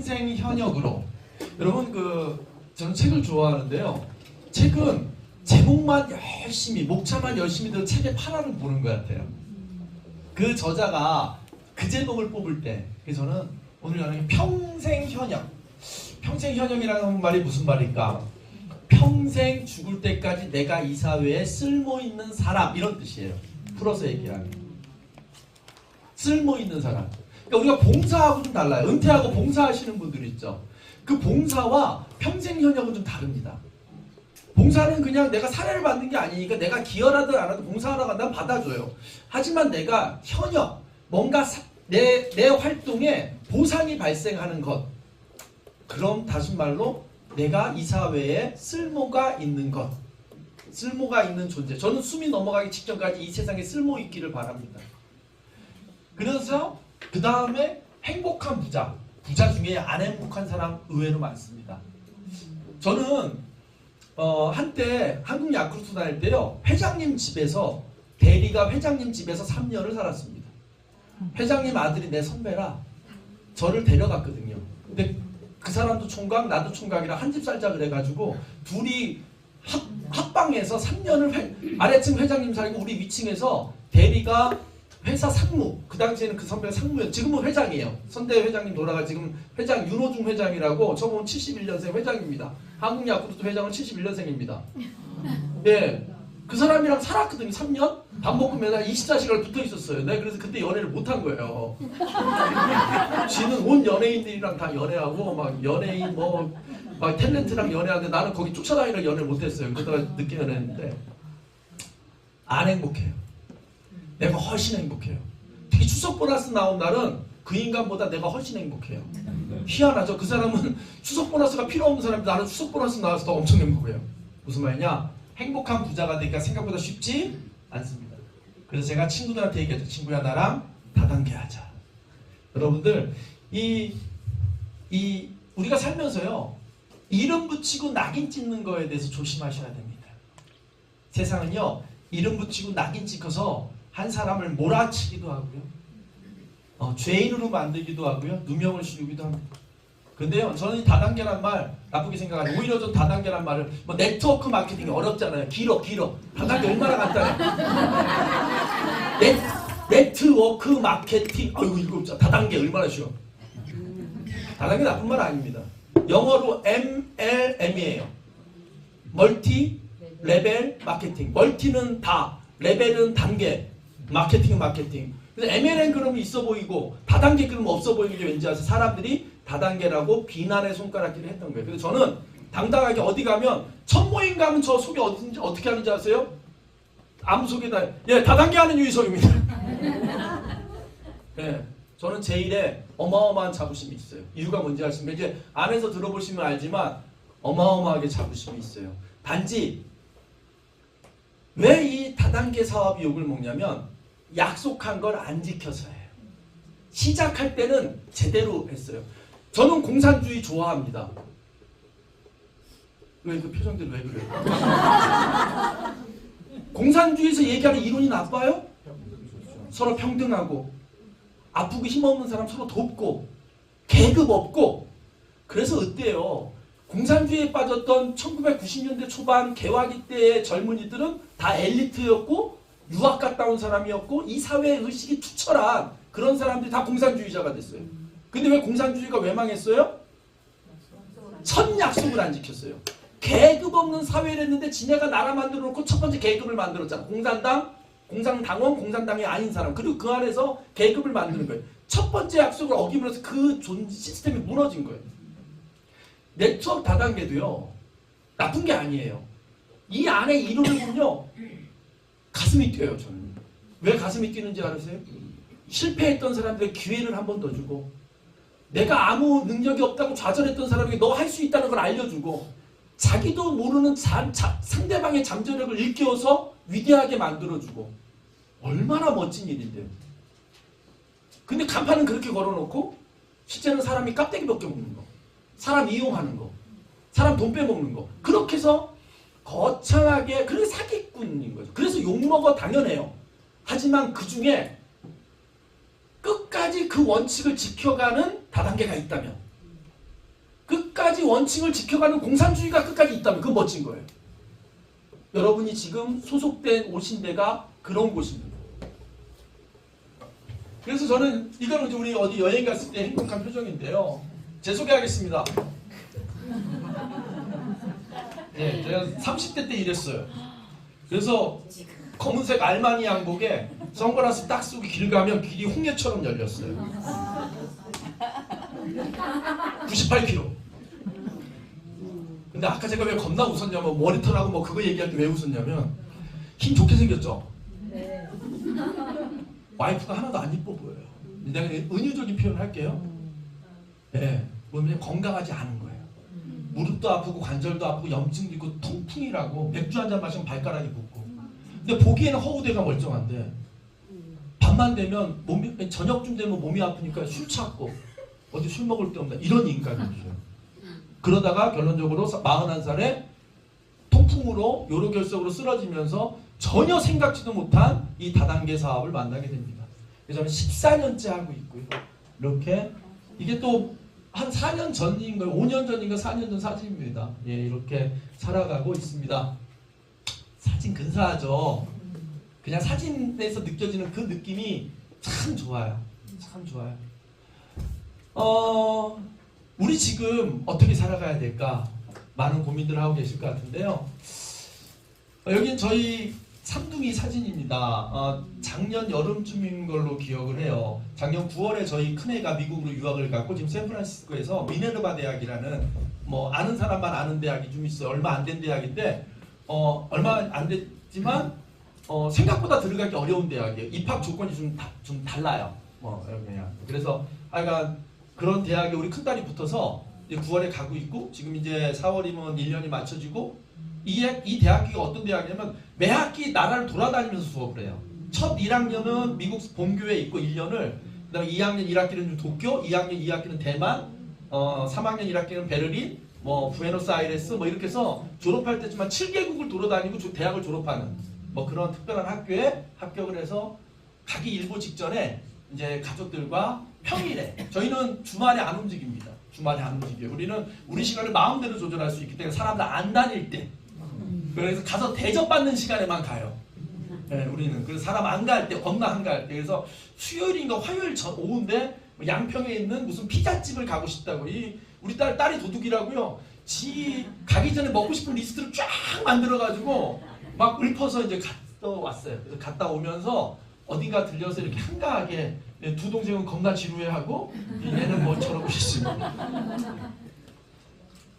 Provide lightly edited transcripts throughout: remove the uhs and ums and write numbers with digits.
평생 현역으로. 여러분 저는 책을 좋아하는데요. 책은 제목만 열심히 목차만 열심히 들어 책의 파라를 보는 것 같아요. 그 저자가 그 제목을 뽑을 때 그래서 저는 오늘 나누는 평생 현역. 평생 현역이라는 말이 무슨 말일까? 평생 죽을 때까지 내가 이 사회에 쓸모있는 사람 이런 뜻이에요. 풀어서 얘기하면 쓸모있는 사람. 그러니까 우리가 봉사하고 좀 달라요. 은퇴하고 봉사하시는 분들이 있죠. 그 봉사와 평생 현역은 좀 다릅니다. 봉사는 그냥 내가 사례를 받는 게 아니니까 내가 기여하든 안 하든 봉사하러 간다면 받아줘요. 하지만 내가 현역, 뭔가 내 활동에 보상이 발생하는 것, 그럼 다시 말로 내가 이 사회에 쓸모가 있는 것, 쓸모가 있는 존재. 저는 숨이 넘어가기 직전까지 이 세상에 쓸모 있기를 바랍니다. 그래서 그 다음에 행복한 부자. 부자 중에 안 행복한 사람 의외로 많습니다. 저는 한때 한국 야쿠르트 다닐 때요, 회장님 집에서, 대리가 회장님 집에서 3년을 살았습니다. 회장님 아들이 내 선배라 저를 데려갔거든요. 근데 그 사람도 총각, 나도 총각이라 한 집 살자 그래가지고 둘이 합방해서 3년을 아래층 회장님 살고 우리 위층에서 대리가 회사 상무, 그 당시에는 그 선배가 상무였어요. 지금은 회장이에요. 선대 회장님 돌아가 지금 회장 윤호중 회장이라고 저분 71년생 회장입니다. 한국 야쿠르트 회장은 71년생입니다. 네, 그 사람이랑 살았거든요. 3년? 밥 먹고 매달 24시간 붙어 있었어요. 네, 그래서 그때 연애를 못한 거예요. 지는 온 연예인들이랑 다 연애하고 막 연예인 막 탤런트랑 연애하는데 나는 거기 쫓아다니는 연애를 못했어요. 그러다가 늦게 연애했는데 안 행복해요. 내가 훨씬 행복해요. 특히 추석 보너스 나온 날은 그 인간보다 내가 훨씬 행복해요. 희한하죠? 그 사람은 추석 보너스가 필요 없는 사람인데 나는 추석 보너스 나와서 더 엄청 행복해요. 무슨 말이냐? 행복한 부자가 되기가 생각보다 쉽지 않습니다. 그래서 제가 친구들한테 얘기했죠. 친구야, 나랑 다단계 하자. 여러분들 우리가 살면서요, 이름 붙이고 낙인 찍는 거에 대해서 조심하셔야 됩니다. 세상은요, 이름 붙이고 낙인 찍어서 한 사람을 몰아치기도 하고요, 죄인으로 만들기도 하고요, 누명을 씌우기도 합니다. 근데요, 저는 다단계란 말 나쁘게 생각하지. 오히려 저 다단계란 말을 네트워크 마케팅이 어렵잖아요. 길어. 다단계 얼마나 간단해. 네트워크 마케팅. 아이고 이거 다단계 얼마나 쉬워. 다단계 나쁜 말 아닙니다. 영어로 MLM이에요. 멀티 레벨 마케팅. 멀티는 다, 레벨은 단계, 마케팅은 마케팅. 그래서 MLM 그러면 있어 보이고 다단계 그러면 없어 보이는 게 왠지 아세요? 사람들이 다단계라고 비난의 손가락질을 했던 거예요. 그래서 저는 당당하게 어디 가면 첫 모임 가면 저 소개 어떻게 하는지 아세요? 아무 소개다. 예, 다단계 하는 유희석입니다. 예, 저는 제 일에 어마어마한 자부심이 있어요. 이유가 뭔지 아십니까? 이제 안에서 들어보시면 알지만 어마어마하게 자부심이 있어요. 단지 왜 이 다단계 사업이 욕을 먹냐면 약속한 걸 안 지켜서예요. 시작할 때는 제대로 했어요. 저는 공산주의 좋아합니다. 왜 그 표정들이 왜 그래요? 공산주의에서 얘기하는 이론이 나빠요? 서로 평등하고 아프고 힘없는 사람 서로 돕고 계급 없고. 그래서 어때요? 공산주의에 빠졌던 1990년대 초반 개화기 때의 젊은이들은 다 엘리트였고 유학 갔다 온 사람이었고 이 사회의 의식이 투철한 그런 사람들이 다 공산주의자가 됐어요. 근데 왜 공산주의가 왜 망했어요? 첫 약속을 안 지켰어요. 계급 없는 사회를 했는데 지네가 나라 만들어 놓고 첫 번째 계급을 만들었잖아. 공산당, 공산당원, 공산당이 아닌 사람. 그리고 그 안에서 계급을 만드는 거예요. 첫 번째 약속을 어기면서 그 시스템이 무너진 거예요. 네트워크 다단계도요, 나쁜 게 아니에요. 이 안에 이론을 보면요, 가슴이 뛰어요. 저는. 왜 가슴이 뛰는지 아세요? 실패했던 사람들의 기회를 한 번 더 주고, 내가 아무 능력이 없다고 좌절했던 사람에게 너 할 수 있다는 걸 알려주고, 자기도 모르는 상대방의 잠재력을 일깨워서 위대하게 만들어주고, 얼마나 멋진 일인데요. 근데 간판은 그렇게 걸어놓고 실제는 사람이 깍대기 벗겨 먹는 거, 사람 이용하는 거, 사람 돈 빼먹는 거, 그렇게 해서 거창하게, 그게 사기꾼인 거죠. 그래서 욕먹어 당연해요. 하지만 그 중에 끝까지 그 원칙을 지켜가는 다단계가 있다면, 가지 원칙을 지켜가는 공산주의가 끝까지 있다면 그건 멋진 거예요. 여러분이 지금 소속된 오신 데가 그런 곳입니다. 그래서 저는 이거는 이제 우리 어디 여행 갔을 때 행복한 표정인데요. 제 소개하겠습니다. 네, 제가 30대 때 이랬어요. 그래서 검은색 알마니 양복에 선글라스 딱 쓰고 길 가면 길이 홍해처럼 열렸어요. 98kg. 근데 아까 제가 왜 겁나 웃었냐면 머리털하고 뭐 그거 얘기할 때 왜 웃었냐면 힘 좋게 생겼죠? 네. 와이프가 하나도 안 이뻐 보여요. 내가 은유적인 표현을 할게요. 네, 뭐냐면 건강하지 않은 거예요. 무릎도 아프고 관절도 아프고 염증도 있고 통풍이라고 맥주 한잔 마시면 발가락이 붓고. 근데 보기에는 허우대가 멀쩡한데 밤만 되면 몸이 저녁쯤 되면 몸이 아프니까 술 찾고 어디 술 먹을 데 없나 이런 인간이었어요. 그러다가 결론적으로 41살에 통풍으로 요로결석으로 쓰러지면서 전혀 생각지도 못한 이 다단계 사업을 만나게 됩니다. 그래서 저는 14년째 하고 있고요. 이렇게 이게 또 한 4년 전인가 5년 전인가 4년 전 사진입니다. 예, 이렇게 살아가고 있습니다. 사진 근사하죠. 그냥 사진에서 느껴지는 그 느낌이 참 좋아요. 참 좋아요. 우리 지금 어떻게 살아가야 될까? 많은 고민들을 하고 계실 것 같은데요. 여긴 저희 삼둥이 사진입니다. 작년 여름쯤인 걸로 기억을 해요. 작년 9월에 저희 큰애가 미국으로 유학을 갔고 지금 샌프란시스코에서 미네르바 대학이라는 뭐 아는 사람만 아는 대학이 좀 있어요. 얼마 안 된 대학인데 얼마 안 됐지만 생각보다 들어가기 어려운 대학이에요. 입학 조건이 좀 달라요. 그냥 그래서 하여간 그런 대학에 우리 큰딸이 붙어서 이제 9월에 가고 있고 지금 이제 4월이면 1년이 맞춰지고 이 대학이 어떤 대학이냐면 매 학기 나라를 돌아다니면서 수업을 해요. 첫 1학년은 미국 본교에 있고 1년을 그다음에 2학년 1학기는 도쿄, 2학년 2학기는 대만, 3학년 1학기는 베를린, 뭐 부에노스아이레스 뭐 이렇게 해서 졸업할 때쯤 한 7개국을 돌아다니고 대학을 졸업하는 뭐 그런 특별한 학교에 합격을 해서 가기 일보 직전에 이제 가족들과 평일에 저희는 주말에 안 움직입니다. 주말에 안 움직여요. 우리는 우리 시간을 마음대로 조절할 수 있기 때문에 사람들 안 다닐 때 그래서 가서 대접받는 시간에만 가요. 네, 우리는 그래서 사람 안 갈 때 겁나 한가할 때 그래서 수요일인가 화요일 오후인데 양평에 있는 무슨 피자집을 가고 싶다고 우리 딸이 도둑이라고요. 지 가기 전에 먹고 싶은 리스트를 쫙 만들어가지고 막 읊어서 이제 갔다 왔어요. 그래서 갔다 오면서 어딘가 들려서 이렇게 한가하게 두 동생은 겁나 지루해하고 얘는 뭐처럼 있습니다.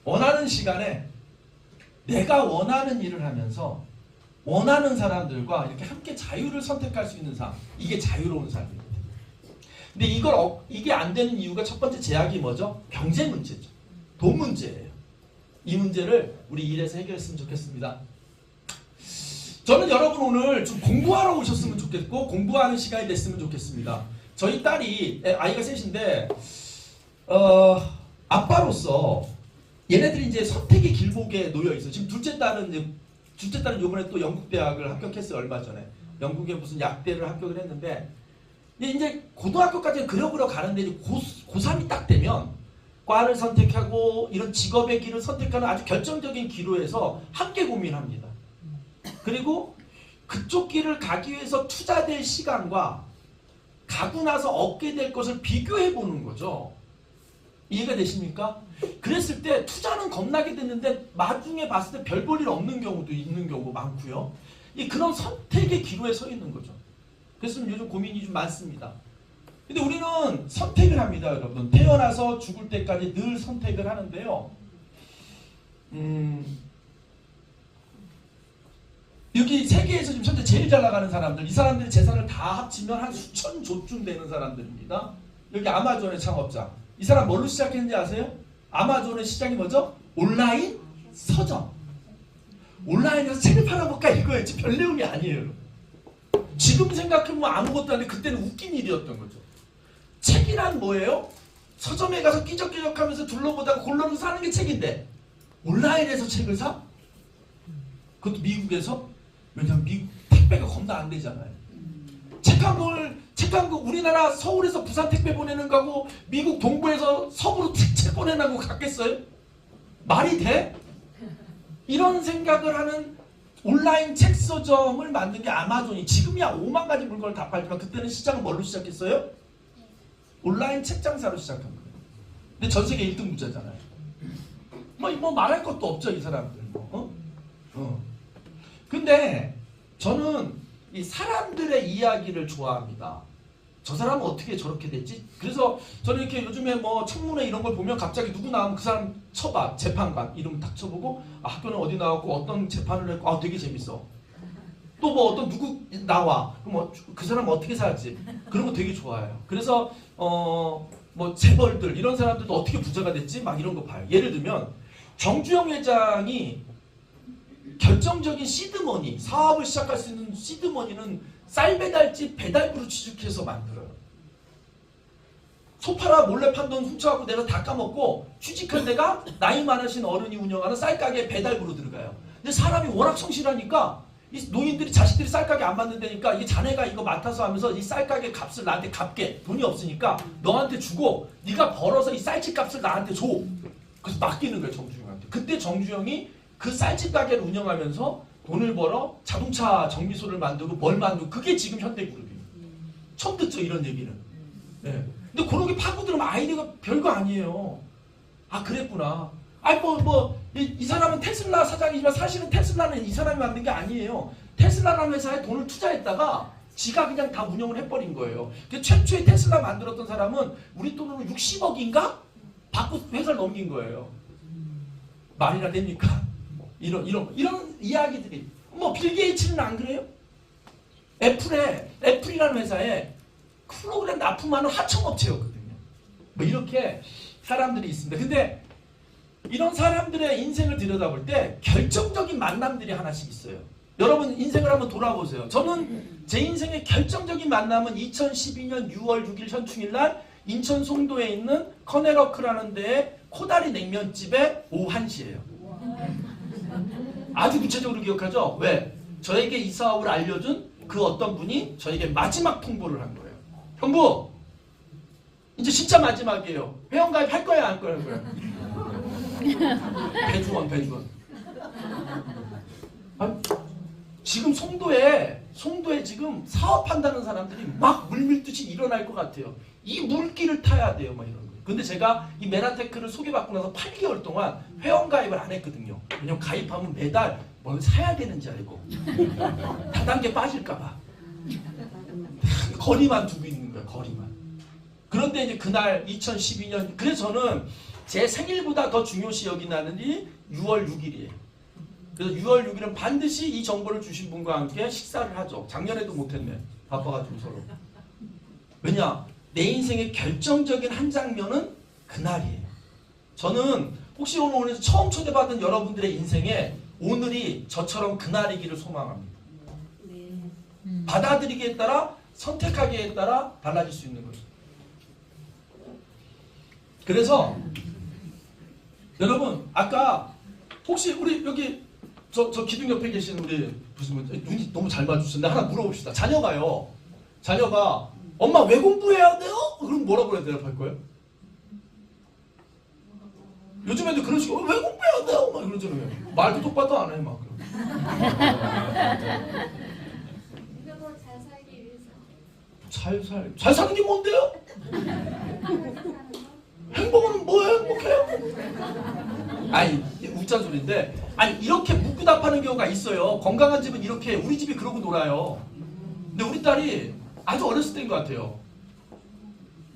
원하는 시간에 내가 원하는 일을 하면서 원하는 사람들과 이렇게 함께 자유를 선택할 수 있는 삶, 이게 자유로운 삶입니다. 근데 이게 안 되는 이유가 첫 번째 제약이 뭐죠? 경제 문제죠. 돈 문제예요. 이 문제를 우리 일에서 해결했으면 좋겠습니다. 저는 여러분 오늘 좀 공부하러 오셨으면 좋겠고 공부하는 시간이 됐으면 좋겠습니다. 저희 딸이 아이가 셋인데 아빠로서 얘네들이 이제 선택의 길목에 놓여 있어. 지금 둘째 딸은 이번에 또 영국 대학을 합격했어요. 얼마 전에 영국에 무슨 약대를 합격을 했는데 이제 고등학교까지 그려그려 가는데 이제 고3이 딱 되면 과를 선택하고 이런 직업의 길을 선택하는 아주 결정적인 기로에서 함께 고민합니다. 그리고 그쪽 길을 가기 위해서 투자될 시간과 가고 나서 얻게 될 것을 비교해 보는 거죠. 이해가 되십니까? 그랬을 때 투자는 겁나게 됐는데 나중에 봤을 때 별 볼 일 없는 경우도 있는 경우 많고요. 그런 선택의 기로에 서 있는 거죠. 그래서 요즘 고민이 좀 많습니다. 근데 우리는 선택을 합니다, 여러분. 태어나서 죽을 때까지 늘 선택을 하는데요. 여기 세계에서 지금 현재 제일 잘 나가는 사람들, 이 사람들의 재산을 다 합치면 한 수천 조쯤 되는 사람들입니다. 여기 아마존의 창업자. 이 사람 뭘로 시작했는지 아세요? 아마존의 시작이 뭐죠? 온라인 서점. 온라인에서 책을 팔아볼까 이거였지 별 내용이 아니에요. 지금 생각해보면 아무것도 아닌데 그때는 웃긴 일이었던 거죠. 책이란 뭐예요? 서점에 가서 끼적끼적하면서 둘러보다가 골라서 사는 게 책인데 온라인에서 책을 사? 그것도 미국에서? 왜냐면 미국 택배가 겁나 안 되잖아요. 책 한 권 우리나라 서울에서 부산 택배 보내는 거하고 미국 동부에서 서부로 책 보내는 거 같겠어요? 말이 돼? 이런 생각을 하는 온라인 책 서점을 만든 게 아마존이 지금이야 5만 가지 물건을 다 팔지만 그때는 시장은 뭘로 시작했어요? 온라인 책 장사로 시작한 거예요. 근데 전 세계 1등 부자잖아요. 뭐 말할 것도 없죠 이 사람들. 근데 저는 이 사람들의 이야기를 좋아합니다. 저 사람은 어떻게 저렇게 됐지? 그래서 저는 이렇게 요즘에 뭐 청문회 이런 걸 보면 갑자기 누구 나오면 그 사람 쳐봐. 재판관 이름 딱 쳐보고 학교는 어디 나왔고 어떤 재판을 했고 되게 재밌어. 또 뭐 어떤 누구 나와. 그럼 그 사람 어떻게 살지? 그런 거 되게 좋아해요. 그래서 뭐 재벌들 이런 사람들도 어떻게 부자가 됐지? 막 이런 거 봐요. 예를 들면 정주영 회장이 결정적인 시드머니, 사업을 시작할 수 있는 시드머니는 쌀 배달집 배달부로 취직해서 만들어요. 소파라 몰래 판 돈 훔쳐갖고 내가 다 까먹고 취직한 데가 나이 많으신 어른이 운영하는 쌀가게 배달부로 들어가요. 근데 사람이 워낙 성실하니까 이 노인들이 자식들이 쌀가게 안 만든다니까 이게 자네가 이거 맡아서 하면서 이 쌀가게 값을 나한테 갚게 돈이 없으니까 너한테 주고 네가 벌어서 이 쌀집 값을 나한테 줘. 그래서 맡기는 거예요 정주영한테. 그때 정주영이 그 쌀집 가게를 운영하면서 돈을 벌어 자동차 정비소를 만들고 뭘 만들고 그게 지금 현대그룹이에요. 처음 듣죠 이런 얘기는. 네. 근데 그렇게 파고들으면 아이디어가 별거 아니에요. 아 그랬구나. 아니 이 사람은 테슬라 사장이지만 사실은 테슬라는 이 사람이 만든 게 아니에요. 테슬라라는 회사에 돈을 투자했다가 지가 그냥 다 운영을 해버린 거예요. 최초에 테슬라 만들었던 사람은 우리 돈으로 60억인가? 받고 회사를 넘긴 거예요. 말이나 됩니까? 이런 이야기들이 빌 게이츠는 안 그래요? 애플이라는 회사에 프로그램 납품하는 하청업체였거든요. 이렇게 사람들이 있습니다. 근데 이런 사람들의 인생을 들여다볼 때 결정적인 만남들이 하나씩 있어요. 여러분 인생을 한번 돌아보세요. 저는 제 인생의 결정적인 만남은 2012년 6월 6일 현충일날 인천 송도에 있는 커넬워크라는 데에 코다리 냉면집에 오후 1시예요. 아주 구체적으로 기억하죠? 왜? 저에게 이 사업을 알려준 그 어떤 분이 저에게 마지막 통보를 한 거예요. 형부! 이제 진짜 마지막이에요. 회원가입 할 거야 안 할 거야? 배주원. 아니, 지금 송도에 지금 사업한다는 사람들이 막 물밀듯이 일어날 것 같아요. 이 물길을 타야 돼요. 막 이런 거. 근데 제가 이 메나테크를 소개받고 나서 8개월 동안 회원가입을 안 했거든요. 왜냐면 가입하면 매달 뭘 사야 되는지 알고 다단계 빠질까봐 거리만 두고 있는 거예요. 거리만. 그런데 이제 그날 2012년 그래서 저는 제 생일보다 더 중요시 여기는 이 6월 6일이에요. 그래서 6월 6일은 반드시 이 정보를 주신 분과 함께 식사를 하죠. 작년에도 못했네. 바빠가지고 서로. 왜냐? 내 인생의 결정적인 한 장면은 그날이에요. 저는 혹시 오늘 처음 초대받은 여러분들의 인생에 오늘이 저처럼 그날이기를 소망합니다. 받아들이기에 따라 선택하기에 따라 달라질 수 있는 거죠. 그래서 여러분 아까 혹시 우리 여기 저 기둥 옆에 계신 우리 무슨 분 눈이 너무 잘 맞추시는데 하나 물어봅시다. 자녀가 엄마 왜 공부해야 돼요? 그럼 뭐라고 해야 대답할 거예요? 요즘 애들 그런 식으로 왜 공부해야 돼요? 막 그러잖아요. 말도 똑바로 안 해 막. 이거 뭐 잘 살기 위해서. 잘 사는 게 뭔데요? 행복은 뭐예요? 행복해요? 아니 웃잔 소리인데 아니 이렇게 묻고 답하는 경우가 있어요. 건강한 집은 이렇게 우리 집이 그러고 놀아요. 근데 우리 딸이 아주 어렸을 때인 것 같아요.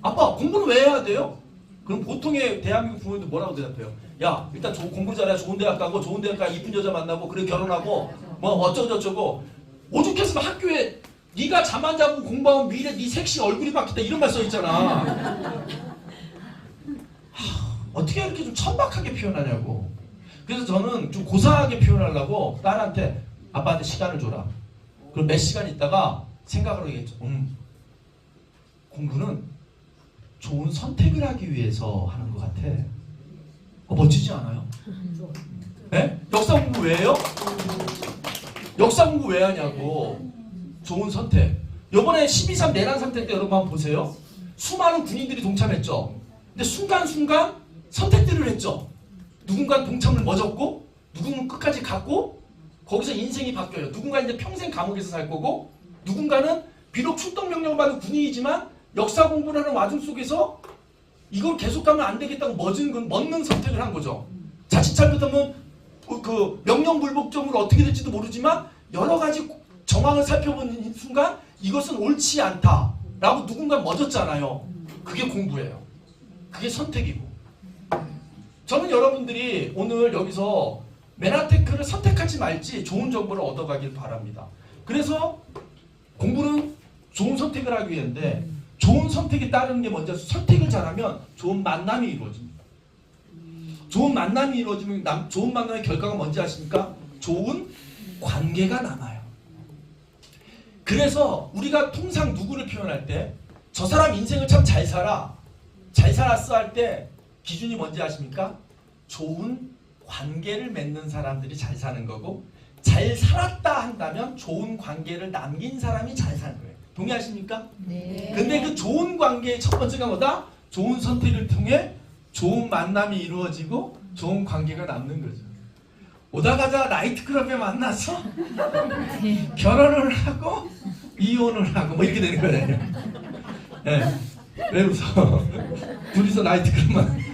아빠 공부는 왜 해야 돼요? 그럼 보통의 대한민국 부모님들 뭐라고 대답해요? 야 일단 공부 잘해야 좋은 대학 가고 좋은 대학 가 이쁜 여자 만나고 그래 결혼하고 뭐 어쩌고저쩌고 오죽했으면 학교에 네가 잠 안 자고 공부하면 미래 네 섹시 얼굴이 바뀌다 이런 말 써있잖아. 어떻게 이렇게 좀 천박하게 표현하냐고. 그래서 저는 좀 고상하게 표현하려고 딸한테 아빠한테 시간을 줘라. 그럼 몇 시간 있다가 생각을 하겠죠. 공부는 좋은 선택을 하기 위해서 하는 것 같아. 멋지지 않아요? 네? 역사 공부 왜 해요? 역사 공부 왜 하냐고. 좋은 선택. 요번에 12.3 내란 사태 때 여러분 한번 보세요. 수많은 군인들이 동참했죠. 근데 순간순간 선택들을 했죠. 누군가는 동참을 멎었고 누군가는 끝까지 갔고 거기서 인생이 바뀌어요. 누군가는 이제 평생 감옥에서 살 거고 누군가는 비록 출동 명령을 받은 군인이지만 역사 공부를 하는 와중 속에서 이걸 계속 가면 안 되겠다고 멎는 선택을 한 거죠. 자칫 잘못하면 그 명령불복종으로 어떻게 될지도 모르지만 여러 가지 정황을 살펴보는 순간 이것은 옳지 않다라고 누군가 멎었잖아요. 그게 공부예요. 그게 선택이고. 저는 여러분들이 오늘 여기서 메나테크를 선택하지 말지 좋은 정보를 얻어가길 바랍니다. 그래서 공부는 좋은 선택을 하기 위해인데 좋은 선택이 따르는 게 먼저 선택을 잘하면 좋은 만남이 이루어집니다. 좋은 만남이 이루어지면 좋은 만남의 결과가 뭔지 아십니까? 좋은 관계가 남아요. 그래서 우리가 통상 누구를 표현할 때 저 사람 인생을 참 잘 살았어 할 때 기준이 뭔지 아십니까? 좋은 관계를 맺는 사람들이 잘 사는 거고 잘 살았다 한다면 좋은 관계를 남긴 사람이 잘 사는 거예요. 동의하십니까? 네. 근데 그 좋은 관계의 첫 번째가 뭐다? 좋은 선택을 통해 좋은 만남이 이루어지고 좋은 관계가 남는 거죠. 오다 가다 나이트클럽에 만나서 결혼을 하고 이혼을 하고 뭐 이렇게 되는 거예요. 네. 왜 웃어? 둘이서 나이트클럽만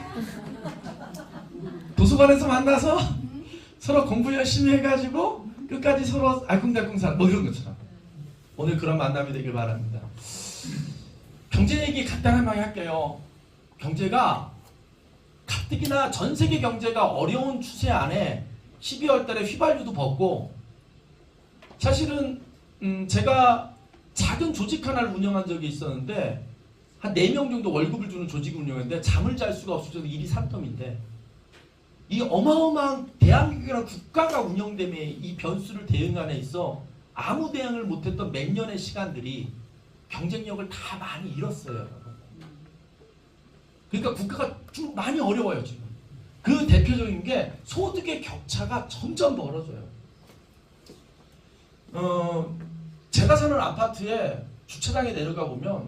도서관에서 만나서 서로 공부 열심히 해가지고 끝까지 서로 알콩달콩 살 뭐 이런 것처럼 오늘 그런 만남이 되길 바랍니다. 경제 얘기 간단하게 할게요. 경제가 가뜩이나 전 세계 경제가 어려운 추세 안에 12월 달에 휘발유도 벗고 사실은 제가 작은 조직 하나를 운영한 적이 있었는데 한 4명 정도 월급을 주는 조직을 운영했는데 잠을 잘 수가 없을 정도 일이 산더미인데 이 어마어마한 대한민국이라는 국가가 운영됨에 이 변수를 대응하는 데 있어 아무 대응을 못했던 몇 년의 시간들이 경쟁력을 다 많이 잃었어요. 그러니까 국가가 좀 많이 어려워요 지금. 그 대표적인 게 소득의 격차가 점점 벌어져요. 제가 사는 아파트에 주차장에 내려가 보면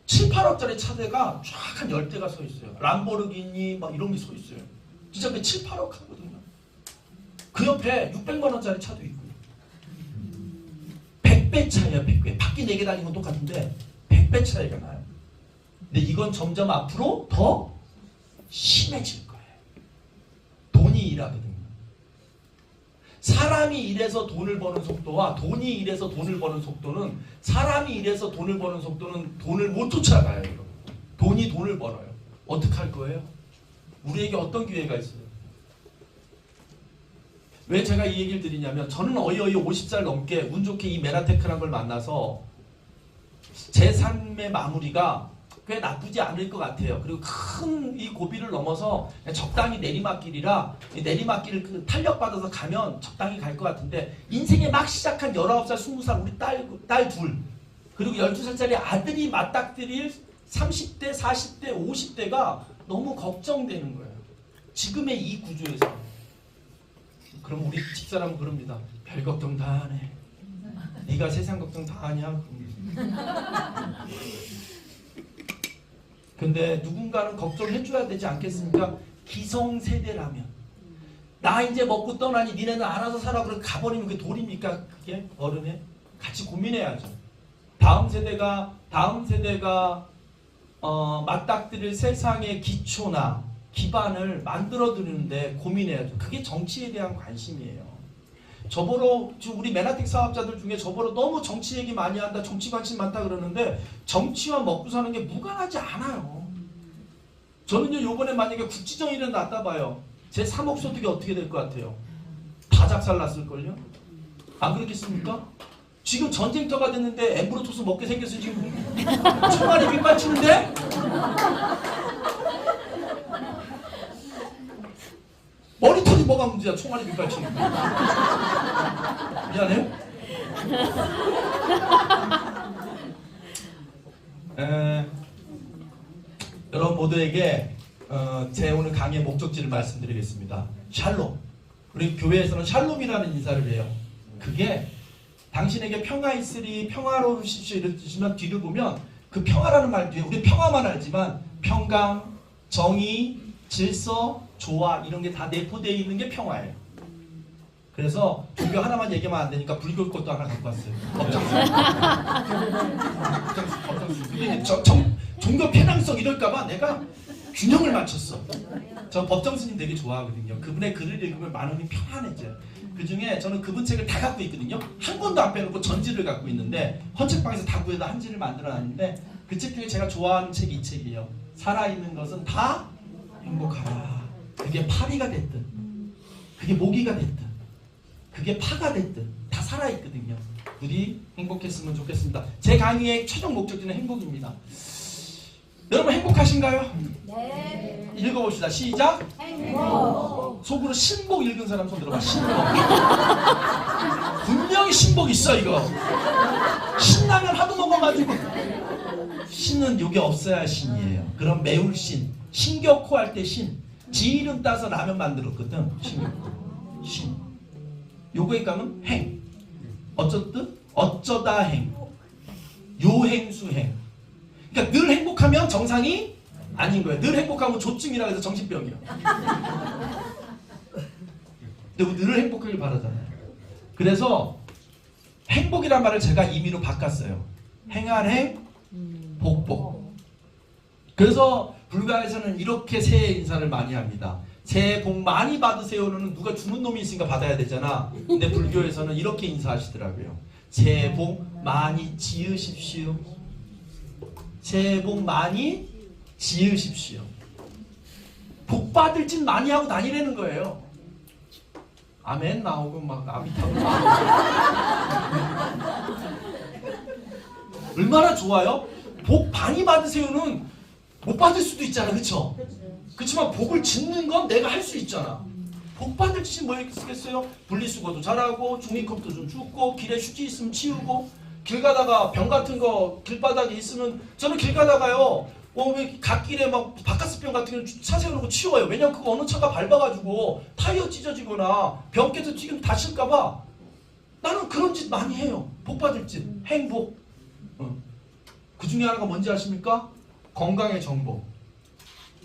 7, 8억짜리 차대가 쫙 한 10대가 서 있어요. 람보르기니 막 이런 게 서 있어요. 진짜 그 7, 8억 하거든요. 그 옆에 600만 원짜리 차도 있고 100배 차이야. 100배. 바퀴 4개 다니는 건 똑같은데 100배 차이가 나요. 근데 이건 점점 앞으로 더 심해질 거예요. 돈이 일하거든요. 사람이 일해서 돈을 버는 속도와 돈이 일해서 돈을 버는 속도는 사람이 일해서 돈을 버는 속도는 돈을 못 쫓아가요. 여러분. 돈이 돈을 벌어요. 어떻게 할 거예요? 우리에게 어떤 기회가 있어요? 왜 제가 이 얘기를 드리냐면 저는 어이어이 50살 넘게 운 좋게 이 메나테크라는 걸 만나서 제 삶의 마무리가 꽤 나쁘지 않을 것 같아요. 그리고 큰 이 고비를 넘어서 적당히 내리막길이라 내리막길을 탄력받아서 가면 적당히 갈 것 같은데 인생에 막 시작한 19살, 20살 우리 딸 둘 그리고 12살짜리 아들이 맞닥뜨릴 30대, 40대, 50대가 너무 걱정되는 거예요. 지금의 이 구조에서. 그럼 우리 집사람은 그럽니다. 별 걱정 다 하네. 네가 세상 걱정 다 하냐? 근데 누군가는 걱정해줘야 되지 않겠습니까? 기성세대라면 나 이제 먹고 떠나니 니네는 알아서 살아 그렇게 가버리면 그게 도리입니까? 그게 어른의? 같이 고민해야죠. 다음 세대가 맞닥뜨릴 세상의 기초나 기반을 만들어드리는데 고민해야죠. 그게 정치에 대한 관심이에요. 저보러 우리 메나텍 사업자들 중에 저보러 너무 정치 얘기 많이 한다, 정치 관심 많다 그러는데 정치와 먹고 사는 게 무관하지 않아요. 저는요 요번에 만약에 국지정의를 놨다 봐요. 제 3억 소득이 어떻게 될 것 같아요? 다 작살났을걸요? 안 그렇겠습니까? 지금 전쟁터가 됐는데 엠브로토스 먹게 생겼어. 지금 총알이 빗발치는데? 머리털이 뭐가 문제야? 총알이 빗발치는 거. 미안해요? 여러분 모두에게 제 오늘 강의의 목적지를 말씀드리겠습니다. 샬롬. 우리 교회에서는 샬롬이라는 인사를 해요. 그게 당신에게 평화 있으리 평화로우십시오 이러시면 뒤를 보면 그 평화라는 말 뒤에 우리 평화만 알지만 평강, 정의, 질서, 조화 이런 게 다 내포되어 있는 게 평화예요. 그래서 종교 하나만 얘기하면 안 되니까 불교 것도 하나 갖고 왔어요. 법정수. 근데 종교 편향성 이럴까봐 내가 균형을 맞췄어. 저 법정 스님 되게 좋아하거든요. 그분의 글을 읽으면 마음이 편안해져요. 그 중에 저는 그분 책을 다 갖고 있거든요. 한 권도 안 빼놓고 전지를 갖고 있는데 헌책방에서 다 구해서 한지를 만들어놨는데 그 책 중에 제가 좋아하는 책이 이 책이에요. 살아있는 것은 다 행복하라. 그게 파리가 됐든 그게 모기가 됐든 그게 파가 됐든 다 살아있거든요. 부디 행복했으면 좋겠습니다. 제 강의의 최종 목적지는 행복입니다. 여러분 행복하신가요? 네. 읽어봅시다. 시작. 행복. 속으로 신복 읽은 사람 손 들어봐. 신복. 분명히 신복 있어 이거. 신라면 하도 먹어가지고. 신은 요게 없어야 할 신이에요. 그럼 매울 신. 신격호 할 때 신. 지 이름 따서 라면 만들었거든. 신격호. 신. 요거에 가면 행. 어쩌듯? 어쩌다 행. 요행수행. 그러니까 늘 행복하면 정상이 아닌 거예요. 늘 행복하면 조증이라 해서 정신병이에요. 근데 늘 행복하길 바라잖아요. 그래서 행복이란 말을 제가 임의로 바꿨어요. 행할행, 복복. 그래서 불가에서는 이렇게 새해 인사를 많이 합니다. 새해 복 많이 받으세요는 누가 주는 놈이 있으니까 받아야 되잖아. 근데 불교에서는 이렇게 인사하시더라고요. 새해 복 많이 지으십시오. 새해 복 많이 지으십시오. 복 받을 짓 많이 하고 다니라는 거예요. 아멘 나오고 막 아미타고 얼마나 좋아요? 복 많이 받으세요는 못 받을 수도 있잖아, 그렇죠? 그렇지만 복을 짓는 건 내가 할 수 있잖아. 복 받을 짓이 뭐 있겠어요? 분리수거도 잘하고 종이컵도 좀 줍고 길에 휴지 있으면 치우고 길 가다가 병 같은 거 길바닥에 있으면 저는 길 가다가요. 왜 갓길에 막 바카스병 같은 거 차 세워놓고 치워요. 왜냐면 그거 어느 차가 밟아가지고 타이어 찢어지거나 병 깨서 튀기면 다칠까봐 나는 그런 짓 많이 해요. 복 받을 짓, 행복. 그 중에 하나가 뭔지 아십니까? 건강의 정보.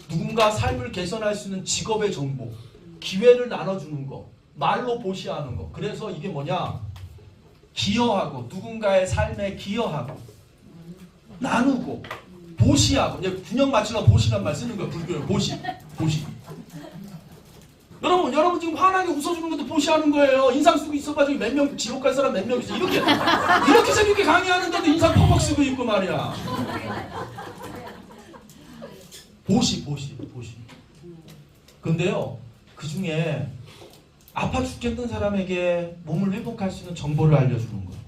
누군가 삶을 개선할 수 있는 직업의 정보. 기회를 나눠주는 거. 말로 보시하는 거. 그래서 이게 뭐냐? 기여하고 누군가의 삶에 기여하고 나누고 보시하고 이제 균형 맞추려고 보시란 말 쓰는 거예요. 불교에 보시. 여러분 지금 환하게 웃어주는 것도 보시하는 거예요. 인상 쓰고 있어가지고 몇 명 지옥 갈 사람 몇 명 있어. 이렇게 재밌게 강의하는데도 인상 퍽퍽 쓰고 있고 말이야. 보시. 근데요 그 중에 아파 죽겠는 사람에게 몸을 회복할 수 있는 정보를 알려주는 거예요.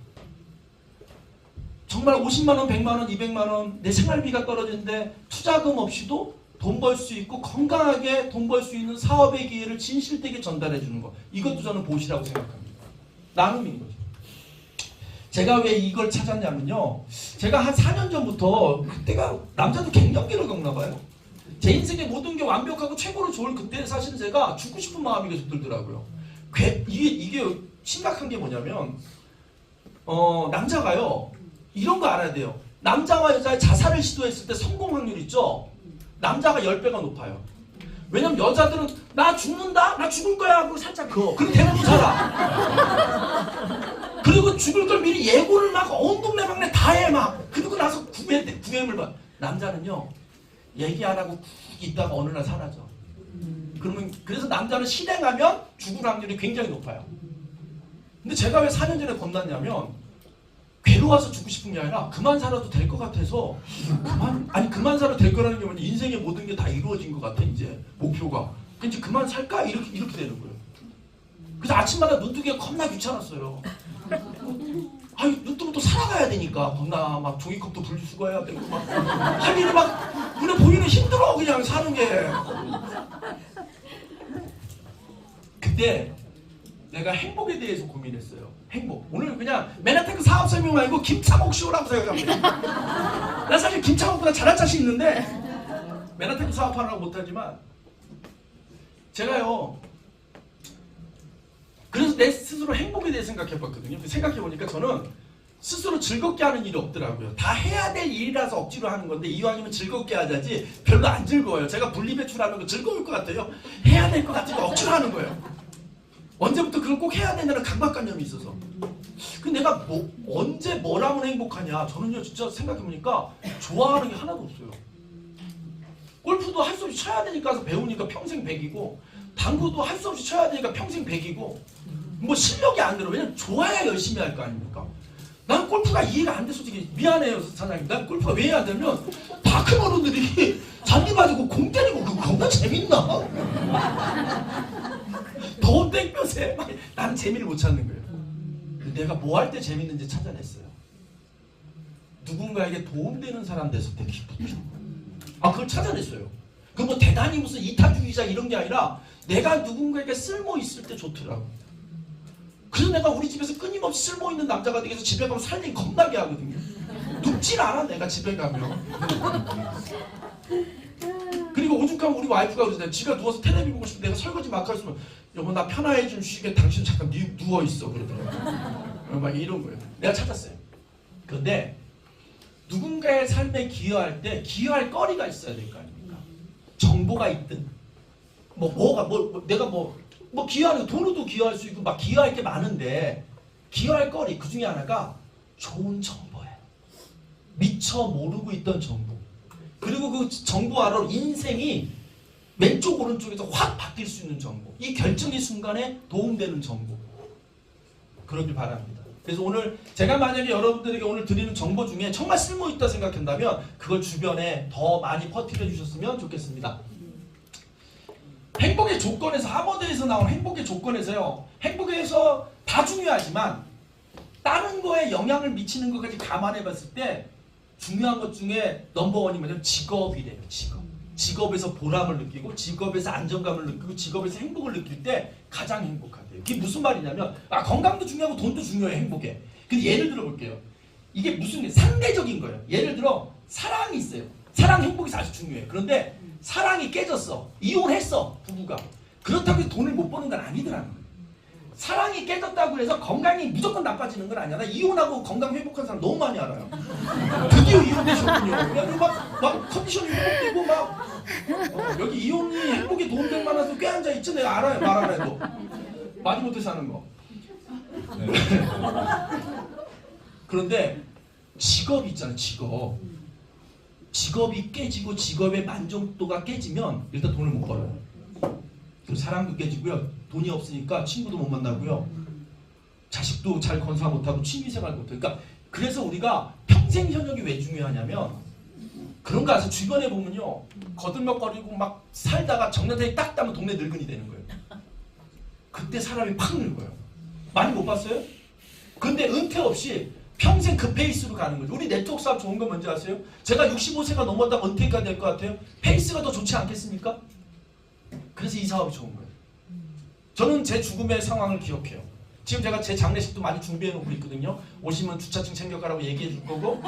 정말 50만원, 100만원, 200만원 내 생활비가 떨어지는데 투자금 없이도 돈 벌 수 있고 건강하게 돈 벌 수 있는 사업의 기회를 진실되게 전달해 주는 거. 이것도 저는 보시라고 생각합니다. 나눔인 거죠. 제가 왜 이걸 찾았냐면요. 제가 한 4년 전부터 그때가 남자도 갱년기를 겪나 봐요. 제 인생의 모든 게 완벽하고 최고로 좋을 그때 사실은 제가 죽고 싶은 마음이 계속 들더라고요. 이게 심각한 게 뭐냐면 남자가요 이런 거 알아야 돼요. 남자와 여자의 자살을 시도했을 때 성공 확률 있죠. 남자가 10배가 높아요. 왜냐면 여자들은 나 죽는다? 나 죽을 거야 하고 살짝 그리고 대놓고 살아. 그리고 죽을 걸 미리 예고를 막 온 동네 방네 다 해 막. 그리고 나서 구애물 봐. 남자는요 얘기 안 하고 푹 있다가 어느 날 사라져. 그래서 남자는 실행하면 죽을 확률이 굉장히 높아요. 근데 제가 왜 4년 전에 겁났냐면 괴로워서 죽고 싶은 게 아니라 그만 살아도 될 것 같아서 그만 살아도 될 거라는 게 뭐냐 인생의 모든 게 다 이루어진 것 같아 이제 목표가. 이제 그만 살까 이렇게 되는 거예요. 그래서 아침마다 눈 뜨기가 겁나 귀찮았어요. 눈 뜨고 또 살아가야 되니까 겁나 막 종이컵도 분리수거해야 되고 막 할 일이 막 눈에 보이는 힘들어 그냥 사는 게. 그때 내가 행복에 대해서 고민했어요. 행복. 오늘 그냥 맨하탄 그 사업 설명 말고 김창옥 쇼라고 생각합니다. 난 사실 김창옥보다 잘할 자신 있는데 맨하탄 그 사업 하려고 못하지만 제가요. 그래서 내 스스로 행복에 대해 생각해봤거든요. 생각해보니까 저는 스스로 즐겁게 하는 일이 없더라고요. 다 해야 될 일이라서 억지로 하는 건데 이왕이면 즐겁게 하자지 별로 안 즐거워요. 제가 분리배출하는 거 즐거울 것 같아요. 해야 될 것 같으니까 억지로 하는 거예요. 언제부터 그걸 꼭 해야 된다는 강박관념이 있어서. 근데 내가 언제 뭘 하면 행복하냐? 저는요 진짜 생각해보니까 좋아하는 게 하나도 없어요. 골프도 할 수 없이 쳐야 되니까 배우니까 평생 100이고 당구도 할 수 없이 쳐야 되니까 평생 100이고 뭐 실력이 안 들어. 왜냐면 좋아야 열심히 할 거 아닙니까? 난 골프가 이해가 안 돼. 솔직히 미안해요 사장님. 난 골프가 왜 해야 되면 다 큰 어른들이 잔디 맞고 공 때리고 그거 겁나 재밌나? 더운 땡볕에 나는 재미를 못 찾는 거예요. 내가 뭐 할 때 재밌는지 찾아냈어요. 누군가에게 도움되는 사람 됐을 때 기쁘죠. 그걸 찾아냈어요. 그 뭐 대단히 무슨 이타주의자 이런 게 아니라 내가 누군가에게 쓸모 있을 때 좋더라고. 그래서 내가 우리 집에서 끊임없이 쓸모 있는 남자가 되어서 집에 가면 살 일 겁나게 하거든요. 눕질 않아 내가 집에 가면. 그리고 오죽하면 우리 와이프가 그러잖아요. 지가 누워서 텔레비 보고 싶은데 내가 설거지 막 하면 여보 나 편하게 좀 쉬게 당신 잠깐 누워있어 그러더라고요. 막 이런 거예요. 내가 찾았어요. 그런데 누군가의 삶에 기여할 때 기여할 거리가 있어야 될 거 아닙니까? 정보가 있든 내가 기여하는 거 돈으로도 기여할 수 있고 막 기여할 게 많은데 기여할 거리 그 중에 하나가 좋은 정보예요. 미처 모르고 있던 정보. 그리고 그 정보 아래로 인생이 왼쪽 오른쪽에서 확 바뀔 수 있는 정보. 이 결정의 순간에 도움되는 정보. 그러길 바랍니다. 그래서 오늘 제가 만약에 여러분들에게 오늘 드리는 정보 중에 정말 쓸모있다 생각한다면 그걸 주변에 더 많이 퍼뜨려 주셨으면 좋겠습니다. 행복의 조건에서 하버드에서 나온 행복의 조건에서요. 행복에서 다 중요하지만 다른 거에 영향을 미치는 것까지 감안해 봤을 때 중요한 것 중에 넘버원이 뭐냐면 직업이래요. 직업에서 보람을 느끼고 직업에서 안정감을 느끼고 직업에서 행복을 느낄 때 가장 행복하대요. 이게 무슨 말이냐면 건강도 중요하고 돈도 중요해요. 행복에. 근데 예를 들어 볼게요. 이게 무슨 상대적인 거예요. 예를 들어 사랑이 있어요. 사랑 행복이 아주 중요해요. 그런데 사랑이 깨졌어. 이혼했어. 부부가. 그렇다고 해서 돈을 못 버는 건 아니더라는 거예요. 사랑이 깨졌다고 해서 건강이 무조건 나빠지는 건 아니야. 나 이혼하고 건강 회복한 사람 너무 많이 알아요. 드디어 이혼되셨군요. 막 컨디션이 회복되고 여기 이혼이 행복에 도움될 만해서 꽤 앉아있지. 내가 알아요. 말 안 해도. 마지못해서 하는 거. 그런데 직업이 있잖아요. 직업이 깨지고 직업의 만족도가 깨지면 일단 돈을 못 벌어요. 그리고 사랑도 깨지고요. 돈이 없으니까 친구도 못 만나고요. 자식도 잘 건사 못하고 취미생활 못해요. 그래서 우리가 평생 현역이 왜 중요하냐면 그런 거 아세요? 주변에 보면요. 거들먹거리고 막 살다가 정년퇴직 딱 따면 동네 늙은이 되는 거예요. 그때 사람이 팍 늙어요. 많이 못 봤어요? 근데 은퇴 없이 평생 그 페이스로 가는 거죠. 우리 네트워크 사업 좋은 거 뭔지 아세요? 제가 65세가 넘었다면 은퇴가 될 것 같아요. 페이스가 더 좋지 않겠습니까? 그래서 이 사업이 좋은 거예요. 저는 제 죽음의 상황을 기억해요. 지금 제가 제 장례식도 많이 준비해 놓고 있거든요. 오시면 주차증 챙겨가라고 얘기해 줄 거고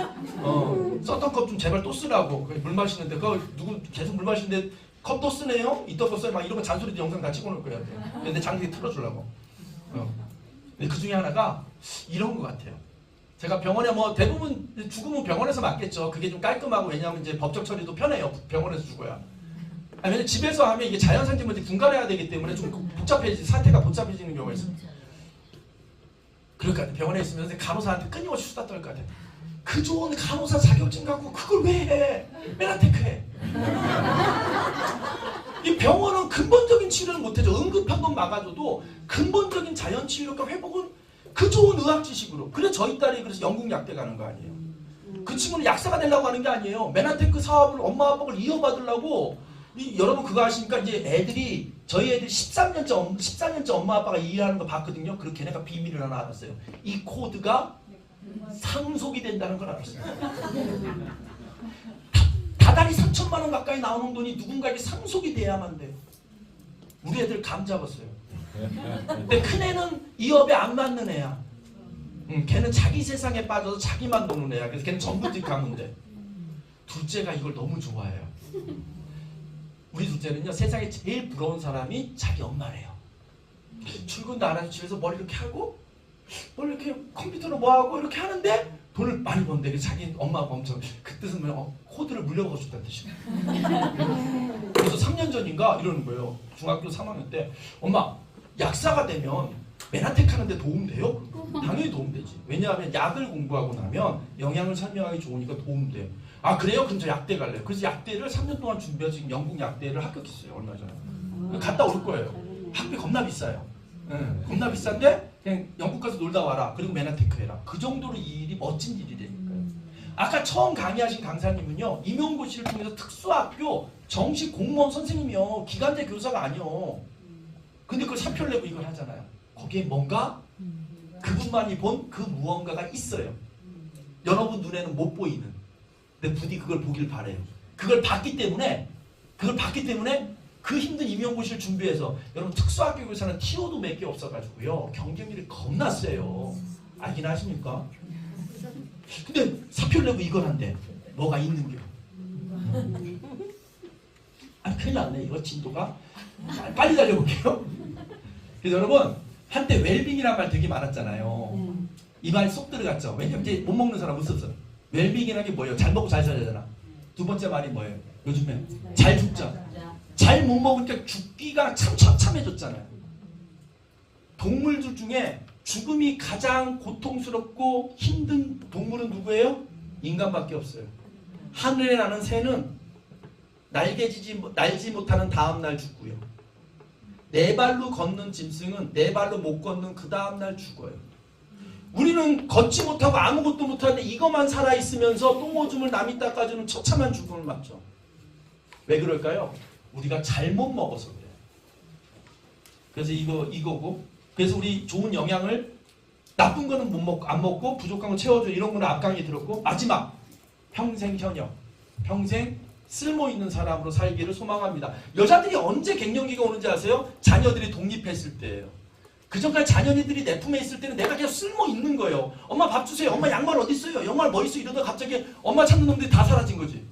썼던 컵 좀 제발 또 쓰라고. 물 마시는데 그거 누구 계속 물 마시는데 컵 또 쓰네요? 이따 또 써요? 막 이런 거 잔소리도 영상 다 찍어 놓을 거예요. 근데 장례식 틀어주려고. 근데 그 중에 하나가 이런 것 같아요. 제가 병원에 대부분 죽으면 병원에서 맞겠죠. 그게 좀 깔끔하고 왜냐하면 이제 법적 처리도 편해요. 병원에서 죽어야. 왜냐면 집에서 하면 이게 자연상징물이 분갈해야 되기 때문에 좀 상태가 복잡해지는 경우가 있어요. 그럴 것 같아요. 병원에 있으면 간호사한테 끊임없이 수다 떨 것 같아요. 그 좋은 간호사 자격증 갖고 그걸 왜 해? 메나테크 해. 이 병원은 근본적인 치료를 못해줘. 응급한 건 막아줘도 근본적인 자연치료과 회복은 그 좋은 의학 지식으로. 그래서 저희 딸이 그래서 영국 약대 가는 거 아니에요. 그 친구는 약사가 되려고 하는 게 아니에요. 메나테크 사업을 엄마 아빠를 이어받으려고. 여러분 그거 아십니까? 이제 저희 애들이 13년째 엄마 아빠가 일하는 거 봤거든요. 그리고 걔네가 비밀을 하나 알았어요. 이 코드가 상속이 된다는 걸 알았어요. 다달이 3천만 원 가까이 나오는 돈이 누군가에게 상속이 돼야만 돼요. 우리 애들 감 잡았어요. 근데 큰애는 이 업에 안 맞는 애야. 걔는 자기 세상에 빠져서 자기만 노는 애야. 그래서 걔는 전부직 가문데. 둘째가 이걸 너무 좋아해요. 우리 둘째는요. 세상에 제일 부러운 사람이 자기 엄마래요. 출근도 안 해서 집에서 머리 이렇게 하고 뭘 이렇게 컴퓨터로 뭐하고 이렇게 하는데 돈을 많이 번대. 그래서 자기 엄마가 엄청 그 뜻은 뭐냐, 코드를 물려먹어 줬다는 뜻이에요. 그래서 3년 전인가 이러는 거예요. 중학교 3학년 때 엄마 약사가 되면 메나텍 하는데 도움 돼요? 당연히 도움 되지. 왜냐하면 약을 공부하고 나면 영양을 설명하기 좋으니까 도움 돼요. 아 그래요? 그럼 저 약대 갈래요. 그래서 약대를 3년 동안 준비해서 지금 영국 약대를 합격했어요. 얼마 전에. 갔다 올 거예요. 학비 겁나 비싸요. 겁나 비싼데 그냥 영국 가서 놀다 와라. 그리고 메나테크 해라. 그 정도로 이 일이 멋진 일이라니까요. 아까 처음 강의하신 강사님은요. 임용고시를 통해서 특수학교 정식 공무원 선생님이요. 기간제 교사가 아니요. 근데 그걸 사표를 내고 이걸 하잖아요. 거기에 뭔가 그분만이 본 그 무언가가 있어요. 여러분 눈에는 못 보이는. 근데 부디 그걸 보길 바래요. 그걸 봤기 때문에 그 힘든 임용고시를 준비해서 여러분 특수학교 교사는 TO도 몇 개 없어가지고요. 경쟁률이 겁나 세요. 알긴 하십니까? 근데 사표를 내고 이걸 한대. 뭐가 있는 게. 아니 큰일 났네. 이거 진도가. 빨리 달려볼게요. 그래서 여러분 한때 웰빙이라는 말 되게 많았잖아요. 이 말 쏙 들어갔죠. 왜냐면 이제 못 먹는 사람은 없었어. 웰빙이라는 게 뭐예요? 잘 먹고 잘 살아야잖아. 두 번째 말이 뭐예요? 요즘에 잘 죽자. 잘 못 먹으니까 죽기가 참 처참해졌잖아요. 동물들 중에 죽음이 가장 고통스럽고 힘든 동물은 누구예요? 인간밖에 없어요. 하늘에 나는 새는 날지 못하는 다음날 죽고요. 네 발로 걷는 짐승은 네 발로 못 걷는 그 다음날 죽어요. 우리는 걷지 못하고 아무것도 못하는데 이것만 살아있으면서 똥오줌을 남이 닦아주는 처참한 죽음을 맞죠. 왜 그럴까요? 우리가 잘못 먹어서 그래요. 그래서 이거고 그래서 우리 좋은 영양을 나쁜 거는 못 먹고 안 먹고 부족한 거 채워줘 이런 거는 앞강의 들었고 마지막 평생 현역 평생 쓸모있는 사람으로 살기를 소망합니다. 여자들이 언제 갱년기가 오는지 아세요? 자녀들이 독립했을 때예요. 그전까지 자녀들이 내 품에 있을 때는 내가 그냥 쓸모있는 거예요. 엄마 밥 주세요. 엄마 양말 어디 있어요? 양말 뭐 있어? 이러다가 갑자기 엄마 찾는 놈들이 다 사라진 거지.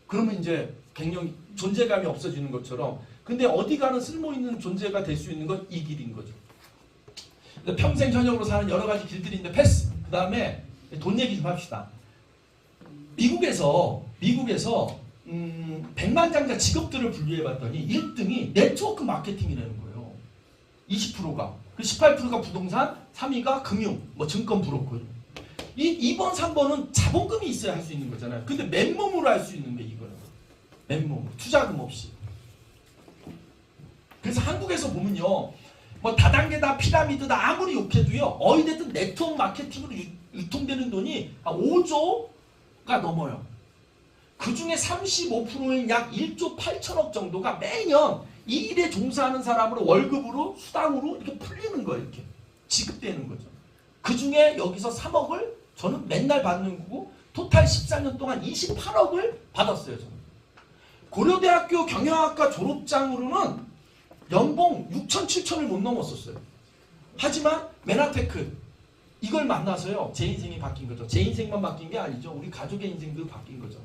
그러면 이제 갱년 존재감이 없어지는 것처럼 근데 어디 가는 쓸모있는 존재가 될 수 있는 건 이 길인 거죠. 평생 현역으로 사는 여러 가지 길들이 있는데 패스. 그 다음에 돈 얘기 좀 합시다. 미국에서 100만장자 직업들을 분류해봤더니 1등이 네트워크 마케팅이라는 거예요. 20%가. 18%가 부동산, 3위가 금융, 뭐 증권 브로커. 2번, 3번은 자본금이 있어야 할 수 있는 거잖아요. 근데 맨몸으로 할 수 있는 게 이거예요. 맨몸, 투자금 없이. 그래서 한국에서 보면요. 뭐 다단계다 피라미드다 아무리 욕해도요. 어디됐든 네트워크 마케팅으로 유통되는 돈이 5조가 넘어요. 그 중에 35%인 약 1조 8천억 정도가 매년 이 일에 종사하는 사람으로 월급으로 수당으로 이렇게 풀리는 거예요. 이렇게 지급되는 거죠. 그 중에 여기서 3억을 저는 맨날 받는 거고 토탈 14년 동안 28억을 받았어요. 저는. 고려대학교 경영학과 졸업장으로는 연봉 6천 7천을 못 넘었었어요. 하지만 메나테크 이걸 만나서요. 제 인생이 바뀐 거죠. 제 인생만 바뀐 게 아니죠. 우리 가족의 인생도 바뀐 거죠.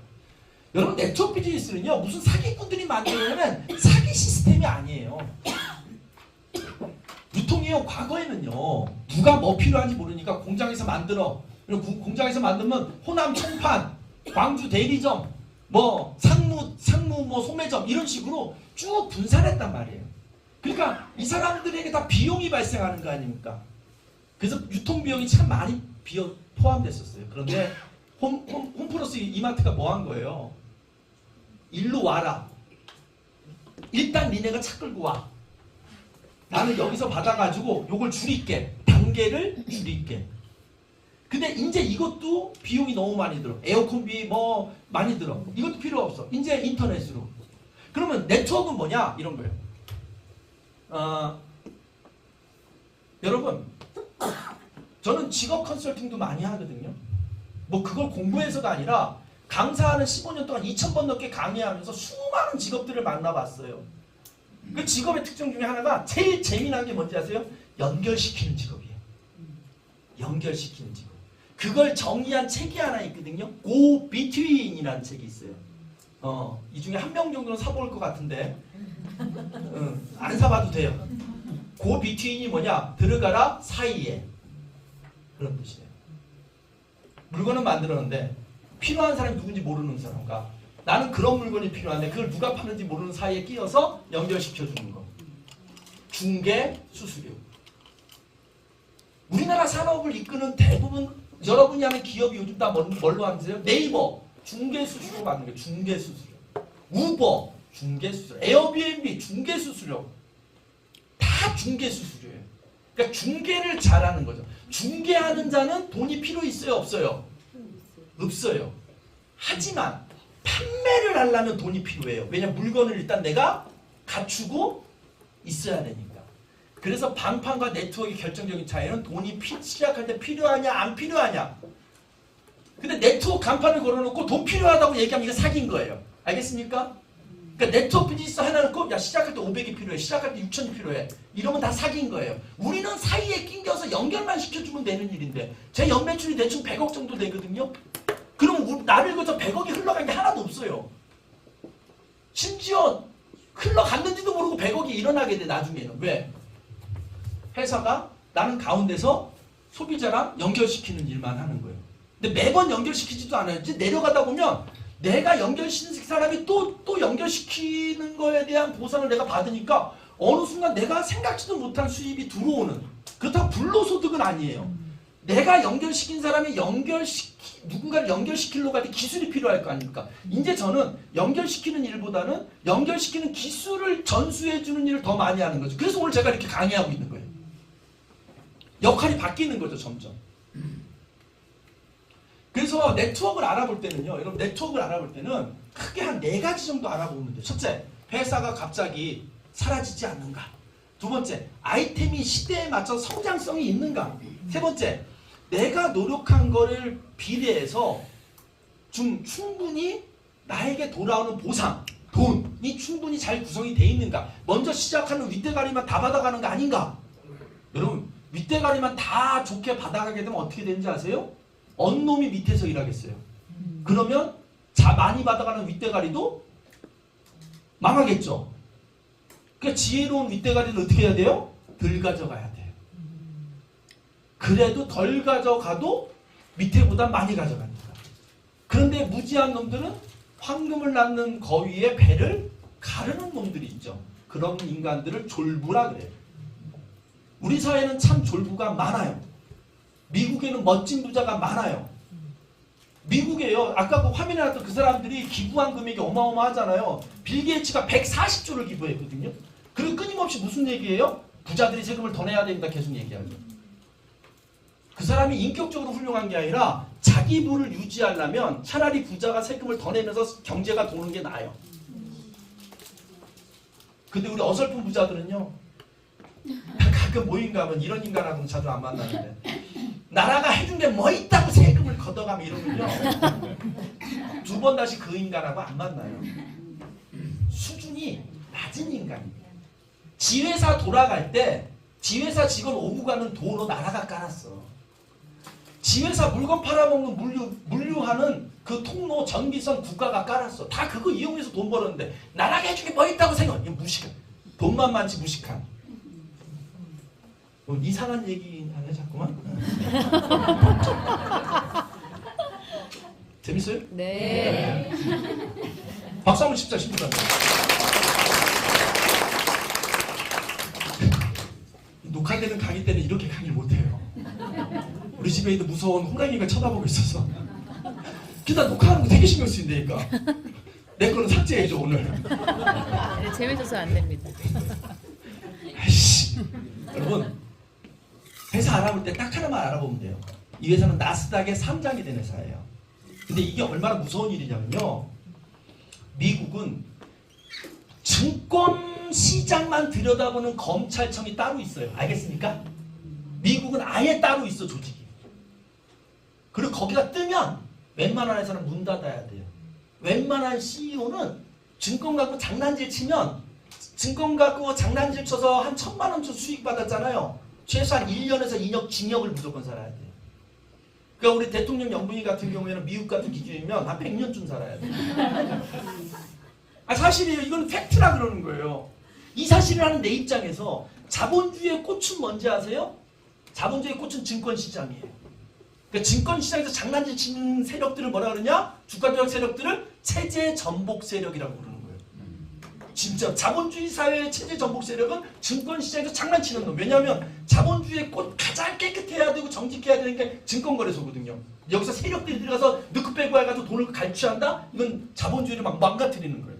여러분 네트워크 비즈니스는요. 무슨 사기꾼들이 만들어내는 사기 시스템이 아니에요. 유통이요. 과거에는요. 누가 뭐 필요한지 모르니까 공장에서 만들어. 공장에서 만들면 호남 총판, 광주 대리점, 뭐 상무 뭐 소매점 이런 식으로 쭉 분산했단 말이에요. 그러니까 이 사람들에게 다 비용이 발생하는 거 아닙니까? 그래서 유통 비용이 참 많이 포함됐었어요. 그런데 홈플러스 이마트가 뭐 한 거예요? 일로 와라. 일단 니네가 차 끌고 와. 나는 여기서 받아가지고 요걸 줄일게. 단계를 줄일게. 근데 이제 이것도 비용이 너무 많이 들어. 에어컨비 뭐 많이 들어. 이것도 필요 없어. 이제 인터넷으로. 그러면 네트워크는 뭐냐? 이런 거예요. 여러분 저는 직업 컨설팅도 많이 하거든요. 뭐 그걸 공부해서가 아니라 강사하는 15년 동안 2,000번 넘게 강의하면서 수많은 직업들을 만나봤어요. 그 직업의 특징 중에 하나가 제일 재미난 게 뭔지 아세요? 연결시키는 직업이에요. 연결시키는 직업. 그걸 정의한 책이 하나 있거든요. Go Between이라는 책이 있어요. 이 중에 한 명 정도는 사볼 것 같은데 안 사봐도 돼요. 고 비트윈이 뭐냐? 들어가라 사이에. 그런 뜻이에요. 물건은 만들었는데 필요한 사람이 누군지 모르는 사람과 나는 그런 물건이 필요한데 그걸 누가 파는지 모르는 사이에 끼어서 연결시켜주는 거. 중개 수수료. 우리나라 산업을 이끄는 대부분 여러분이 하는 기업이 요즘 다 뭘로 하세요? 네이버 중개 수수료 받는 거예요. 중개 수수료. 우버 중개 수수료. 에어비앤비 중개 수수료. 다 중개 수수료예요. 그러니까 중개를 잘하는 거죠. 중개하는 자는 돈이 필요 있어요, 없어요? 없어요. 하지만 판매를 하려면 돈이 필요해요. 왜냐면 물건을 일단 내가 갖추고 있어야 되니까. 그래서 방판과 네트워크의 결정적인 차이는 돈이 시작할 때 필요하냐 안 필요하냐. 근데 네트워크 간판을 걸어놓고 돈 필요하다고 얘기하면 이거 사기인 거예요. 알겠습니까? 그러니까 네트워크 비즈니스 하나 놓고 야 시작할 때 500이 필요해. 시작할 때 6천이 필요해. 이러면 다 사기인 거예요. 우리는 사이에 낑겨서 연결만 시켜주면 되는 일인데 제 연매출이 대충 100억 정도 되거든요. 그럼 나를 거쳐 100억이 흘러간 게 하나도 없어요. 심지어 흘러갔는지도 모르고 100억이 일어나게 돼 나중에는. 왜? 회사가 나는 가운데서 소비자랑 연결시키는 일만 하는 거예요. 근데 매번 연결시키지도 않아요. 이제 내려가다 보면 내가 연결시키는 사람이 또 연결시키는 거에 대한 보상을 내가 받으니까 어느 순간 내가 생각지도 못한 수입이 들어오는. 그렇다고 불로소득은 아니에요. 내가 연결시킨 사람이 누군가를 연결시키려고 할 때 기술이 필요할 거 아닙니까? 이제 저는 연결시키는 일보다는 연결시키는 기술을 전수해주는 일을 더 많이 하는 거죠. 그래서 오늘 제가 이렇게 강의하고 있는 거예요. 역할이 바뀌는 거죠, 점점. 그래서 네트워크를 알아볼 때는요, 여러분 네트워크를 알아볼 때는 크게 한 4가지 정도 알아보면 돼요. 첫째, 회사가 갑자기 사라지지 않는가. 두 번째, 아이템이 시대에 맞춰 성장성이 있는가. 세 번째, 내가 노력한 거를 비례해서 좀 충분히 나에게 돌아오는 보상, 돈이 충분히 잘 구성이 돼 있는가. 먼저 시작하는 윗대가리만 다 받아가는 거 아닌가. 여러분 윗대가리만 다 좋게 받아가게 되면 어떻게 되는지 아세요? 언놈이 밑에서 일하겠어요. 그러면 많이 받아가는 윗대가리도 망하겠죠. 그러니까 지혜로운 윗대가리를 어떻게 해야 돼요? 덜 가져가야 돼요. 그래도 덜 가져가도 밑에보다 많이 가져갑니다. 그런데 무지한 놈들은 황금을 낳는 거위의 배를 가르는 놈들이 있죠. 그런 인간들을 졸부라 그래요. 우리 사회는 참 졸부가 많아요. 미국에는 멋진 부자가 많아요. 미국에요. 아까 그 화면에 나왔던 그 사람들이 기부한 금액이 어마어마하잖아요. 빌 게이츠가 140조를 기부했거든요. 그리고 끊임없이 무슨 얘기예요? 부자들이 세금을 더 내야 됩니다. 계속 얘기하죠. 그 사람이 인격적으로 훌륭한 게 아니라 자기 부를 유지하려면 차라리 부자가 세금을 더 내면서 경제가 도는 게 나아요. 근데 우리 어설픈 부자들은요. 가끔 모임 가면 이런 인간하고는 자주 안 만나는데 나라가 해준 게 뭐 있다고 세금을 걷어가면 이러면요. 2번 다시 그 인간하고 안 만나요. 수준이 낮은 인간입니다. 지회사 돌아갈 때 지회사 직원 오고 가는 도로 나라가 깔았어. 지회사 물건 팔아먹는 물류하는 그 통로 전기선 국가가 깔았어. 다 그거 이용해서 돈 벌었는데 나라가 해준 게 뭐 있다고 생각해. 무식한. 돈만 많지 무식한. 뭐 이상한 얘기 하네 자꾸만. 재밌어요? 네. 박수 한번 칩자 10분. 녹화되는 강의 때는 이렇게 강의를 못해요. 우리 집에 있는 무서운 호랑이가 쳐다보고 있어서. 그다 녹화하는 거 되게 신경 쓰인다니까. 내 거는 삭제해줘 오늘. 네, 재밌어서 안 됩니다. 아이씨. 여러분 회사 알아볼 때 딱 하나만 알아보면 돼요. 이 회사는 나스닥에 상장이 된 회사예요. 근데 이게 얼마나 무서운 일이냐면요. 미국은 증권 시장만 들여다보는 검찰청이 따로 있어요. 알겠습니까? 미국은 아예 따로 있어 조직이. 그리고 거기가 뜨면 웬만한 회사는 문 닫아야 돼요. 웬만한 CEO는 증권 갖고 장난질 치면 증권 갖고 장난질 쳐서 한 1,000만 원 수익 받았잖아요. 최소한 1년에서 2년 징역을 무조건 살아야 돼요. 그러니까 우리 대통령 영부인 같은 경우에는 미국 같은 기준이면 한 100년쯤 살아야 돼요. 사실이에요. 이건 팩트라 그러는 거예요. 이 사실을 하는 내 입장에서 자본주의의 꽃은 뭔지 아세요? 자본주의의 꽃은 증권시장이에요. 그러니까 증권시장에서 장난치는 세력들을 뭐라 그러냐? 주가조작 세력들을 체제 전복 세력이라고 부르는 거예요. 진짜 자본주의 사회의 체제 전복 세력은 증권시장에서 장난치는 놈. 왜냐하면 자본주의의 꽃 가장 깨끗해야 되고 정직해야 되는 게 증권거래소거든요. 여기서 세력들이 들어가서 넣고 빼고 해가지고 돈을 갈취한다? 이건 자본주의를 막 망가뜨리는 거예요.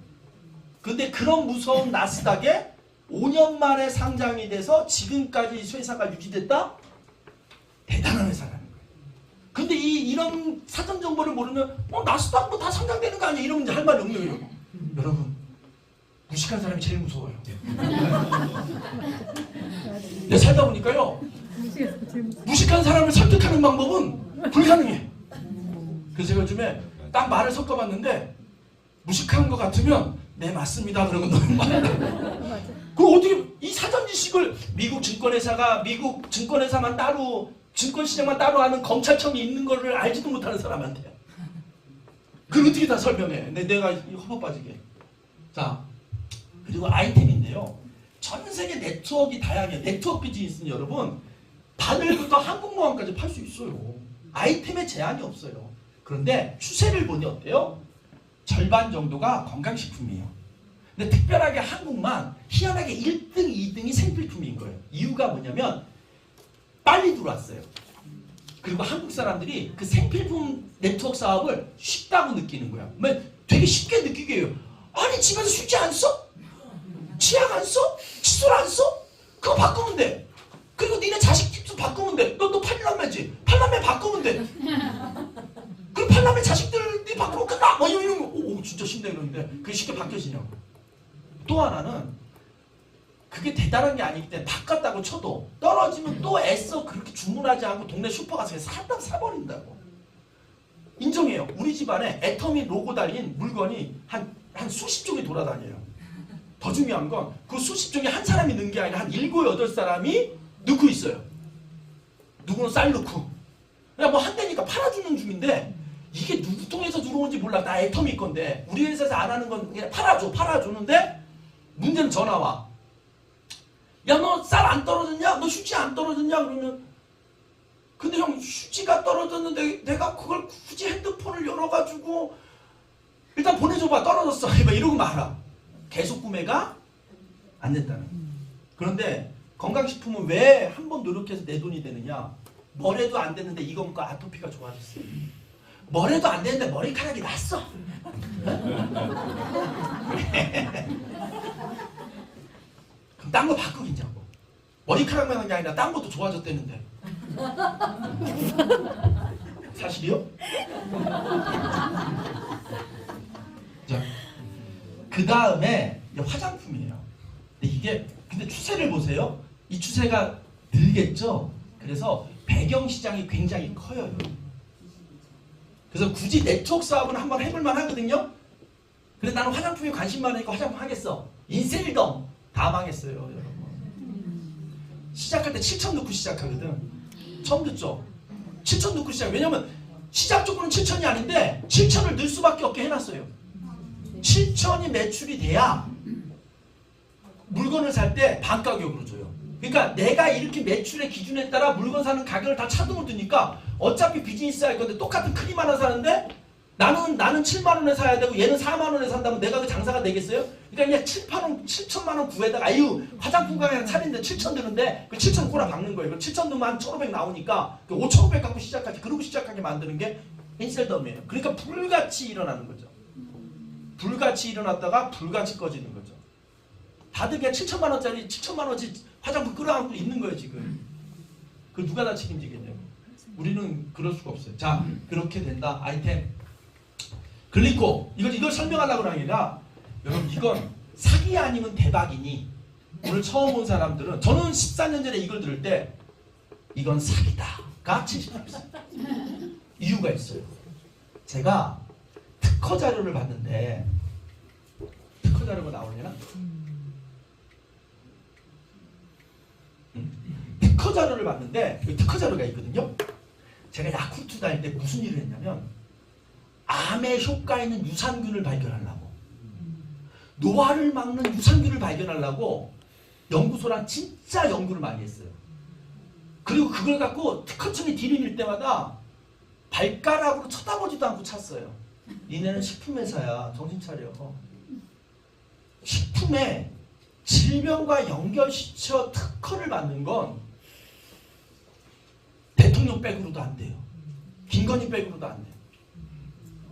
근데 그런 무서운 나스닥에 5년 만에 상장이 돼서 지금까지 회사가 유지됐다? 대단한 회사라는 거예요. 근데 이런 사전 정보를 모르면 나스닥 뭐 다 상장되는 거 아니야? 이러면 이제 할 말이 없는 거예요. 여러분, 무식한 사람이 제일 무서워요. 내가 살다 보니까요, 무식한 사람을 설득하는 방법은 불가능해. 그래서 제가 요즘에 딱 말을 섞어봤는데 무식한 것 같으면 네 맞습니다 그러고 너무 많아. 그 어떻게 이 사전 지식을 미국 증권회사만 따로 증권시장만 따로 하는 검찰청이 있는 거를 알지도 못하는 사람한테 그걸 어떻게 다 설명해? 내가 허벅 빠지게. 자, 그리고 아이템인데요. 전 세계 네트워크가 다양해요. 네트워크 비즈니스는 여러분 바늘부터 항공모함까지 팔 수 있어요. 아이템에 제한이 없어요. 그런데 추세를 보니 어때요? 절반 정도가 건강식품이에요. 근데 특별하게 한국만 희한하게 1등, 2등이 생필품인 거예요. 이유가 뭐냐면 빨리 들어왔어요. 그리고 한국 사람들이 그 생필품 네트워크 사업을 쉽다고 느끼는 거야. 되게 쉽게 느끼게 해요. 아니 집에서 휴지 안 써? 치약 안 써? 칫솔 안 써? 그거 바꾸면 돼. 그리고 니네 자식 집도 바꾸면 돼. 너 8남매지? 8남매 바꾸면 돼. 그럼 8남매 자식들이 바꾸면 끝나! 뭐 이런 거. 오 진짜 쉽네 이러는데 그게 쉽게 바뀌어지냐고. 또 하나는 그게 대단한 게 아니기 때문에 바꿨다고 쳐도 떨어지면 또 애써 그렇게 주문하지 않고 동네 슈퍼 가서 사버린다고. 인정해요. 우리 집안에 애터미 로고 달린 물건이 한 수십 종이 돌아다녀요. 더 중요한 건 그 수십 종이 한 사람이 넣은 게 아니라 한 7, 8사람이 넣고 있어요. 누구는 쌀 넣고. 그냥 뭐 한 대니까 팔아주는 중인데 이게 누구 통해서 들어온지 몰라. 나 애터미 건데 우리 회사에서 안 하는 건 그냥 팔아주는데 문제는 전화 와. 야 너 쌀 안 떨어졌냐? 너 휴지 안 떨어졌냐? 그러면 근데 형 휴지가 떨어졌는데 내가 그걸 굳이 핸드폰을 열어가지고 일단 보내줘봐. 떨어졌어. 이러고 말아. 계속 구매가 안 됐다는. 그런데 건강식품은 왜 한 번 노력해서 내 돈이 되느냐? 뭐래도 안 됐는데 이거 먹고 아토피가 좋아졌어요. 뭐래도 안 되는데 머리카락이 났어. 그럼 딴 거 바꾸긴자고. 머리카락만 한 게 아니라 딴 것도 좋아졌다는데. 사실이요? 자, 그 다음에 화장품이에요. 근데 추세를 보세요. 이 추세가 늘겠죠. 그래서 배경 시장이 굉장히 커요. 그래서 굳이 네트워크 사업은 한번 해볼만 하거든요. 근데 나는 화장품에 관심 많으니까 화장품 하겠어. 인셀덤 다 망했어요, 여러분. 시작할 때 7천 넣고 시작하거든. 처음 듣죠? 7천 넣고 시작. 왜냐면 시작 조건은 7천이 아닌데 7천을 넣을 수밖에 없게 해놨어요. 7천이 매출이 돼야 물건을 살 때 반가격으로 줘요. 그러니까 내가 이렇게 매출의 기준에 따라 물건 사는 가격을 다 차등을 두니까 어차피 비즈니스 할 건데 똑같은 크림 하나 사는데 나는 7만 원에 사야 되고 얘는 4만 원에 산다면 내가 그 장사가 되겠어요? 그러니까 그냥 7천만 원 구해다가 아유 화장품 가게 차린데 7천 드는데 그 7천 꼬라 박는 거예요. 그 7천 넣으면 한 1,500 나오니까 그 5,500 갖고 그러고 시작하게 만드는 게 인셀덤이에요. 그러니까 불같이 일어나는 거죠. 불같이 일어났다가 불같이 꺼지는 거죠. 다들 그냥 7천만 원짜리 7천만 원치 화장품 끌어안고 있는 거예요 지금. 그 누가 다 책임지겠냐고. 우리는 그럴 수가 없어요. 자, 그렇게 된다. 아이템 글리코 이걸 설명하려고 하는 게 아니라 여러분 이건 사기 아니면 대박이니 오늘 처음 온 사람들은 저는 14년 전에 이걸 들을 때 이건 사기다가 70%. 이유가 있어요. 제가 특허 자료를 봤는데 특허 자료가 나오려나? 특허 자료를 봤는데 특허 자료가 있거든요. 제가 야쿠르트 다닐 때 무슨 일을 했냐면 암에 효과 있는 유산균을 발견하려고 노화를 막는 유산균을 발견하려고 연구소랑 진짜 연구를 많이 했어요. 그리고 그걸 갖고 특허청이 들이밀 때마다 발가락으로 쳐다보지도 않고 찼어요. 니네는 식품회사야. 정신 차려. 식품에 질병과 연결시켜 특허를 받는 건 대통령 백으로도 안 돼요. 김건희 백으로도 안 돼요.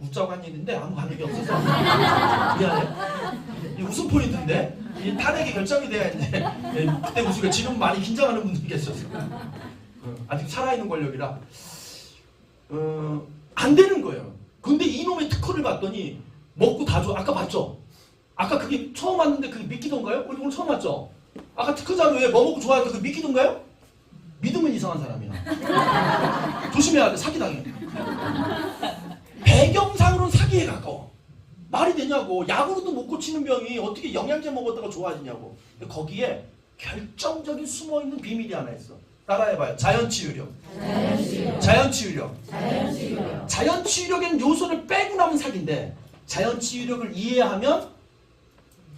웃자고 한 일인데 아무 감격이 없어서 미안해요. 이 웃음 포인트인데 이 탄핵이 결정이 돼야 이제 그때 웃으니까 지금 많이 긴장하는 분들이 계셨어요. 아직 살아있는 권력이라 안 되는 거예요. 근데 이놈의 특허를 봤더니 먹고 다 줘. 아까 봤죠? 아까 그게 처음 왔는데 그게 믿기던가요? 우리 오늘 처음 왔죠? 아까 특허 자료에 뭐 먹고 좋아해서 그게 믿기던가요? 믿으면 이상한 사람이야. 조심해야 돼. 사기당해. 배경상으로는 사기에 가까워. 말이 되냐고. 약으로도 못 고치는 병이 어떻게 영양제 먹었다가 좋아지냐고. 근데 거기에 결정적인 숨어있는 비밀이 하나 있어. 따라해봐요. 자연치유력. 자연치유력. 자연치유력에는 요소를 빼고 나면 사기인데 자연치유력을 이해하면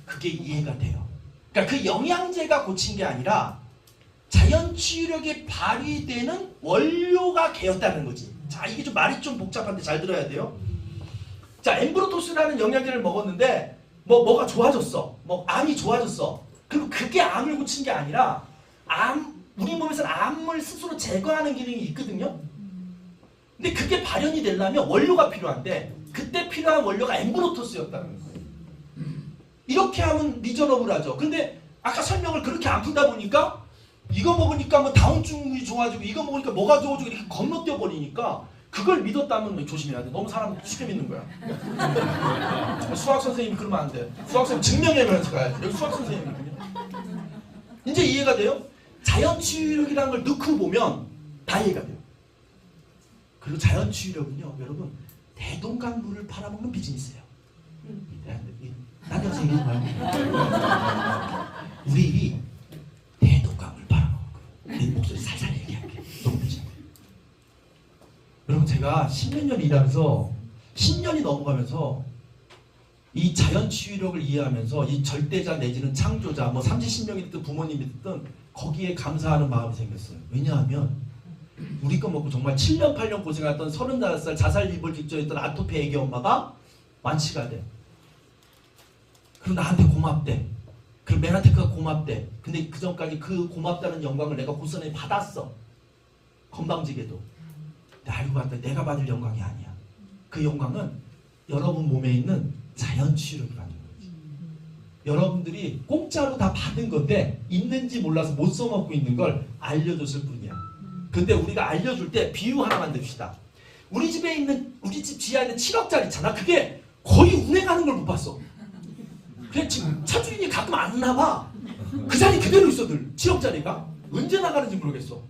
그게 이해가 돼요. 그러니까 그 영양제가 고친 게 아니라 자연치유력이 발휘되는 원료가 개였다는 거지. 자, 이게 좀 말이 좀 복잡한데 잘 들어야 돼요. 자, 엠브로토스라는 영양제를 먹었는데 뭐가 좋아졌어. 암이 좋아졌어. 그리고 그게 암을 고친 게 아니라 우리 몸에서는 암을 스스로 제거하는 기능이 있거든요. 근데 그게 발현이 되려면 원료가 필요한데 그때 필요한 원료가 엠브로토스였다는 거예요. 이렇게 하면 리저너블하죠. 근데 아까 설명을 그렇게 안 풀다 보니까 이거 먹으니까 뭐 다운증이 좋아지고 이거 먹으니까 뭐가 좋아지고 이렇게 건너뛰어 버리니까 그걸 믿었다면 조심해야 돼. 너무 사람 쉽게 믿는 거야. 수학 선생님이 그러면 안 돼. 수학 선생님 증명해면서 가야지. 여기 수학 선생님이거든요. 이제 이해가 돼요? 자연치유력이라는 걸 넣고 보면 다 이해가 돼요. 그리고 자연치유력은요, 여러분 대동강물을 팔아먹는 비즈니스예요. 딴데 가서 얘기하지 말고 우리 대동강물 팔아먹는 거예요. 내 목소리 살살 얘기할게. 너무 되지? 여러분 제가 10몇 년 일하면서 10년이 넘어가면서 이 자연치유력을 이해하면서 이 절대자 내지는 창조자 30명이 됐든 부모님이 됐든 거기에 감사하는 마음이 생겼어요. 왜냐하면 우리 거 먹고 정말 7년 8년 고생했던 35살 자살 입을 직전했던 아토피 애기 엄마가 완치가 돼. 그리고 나한테 고맙대. 그리고 메나테크가 고맙대. 근데 그 전까지 그 고맙다는 영광을 내가 고스란히 받았어. 건방지게도. 근데 알고 봤더니 내가 받을 영광이 아니야. 그 영광은 여러분 몸에 있는 자연치유력이 받는 거지. 여러분들이 공짜로 다 받은 건데 있는지 몰라서 못 써먹고 있는 걸 알려줬을 뿐이야. 근데 우리가 알려줄 때 비유 하나 만듭시다. 우리 집 지하에 있는 7억짜리 있잖아. 그게 거의 운행하는 걸 못 봤어. 그래 지금 차주인이 가끔 안 나봐. 그 자리 그대로 있어 늘. 7억짜리가 언제 나가는지 모르겠어.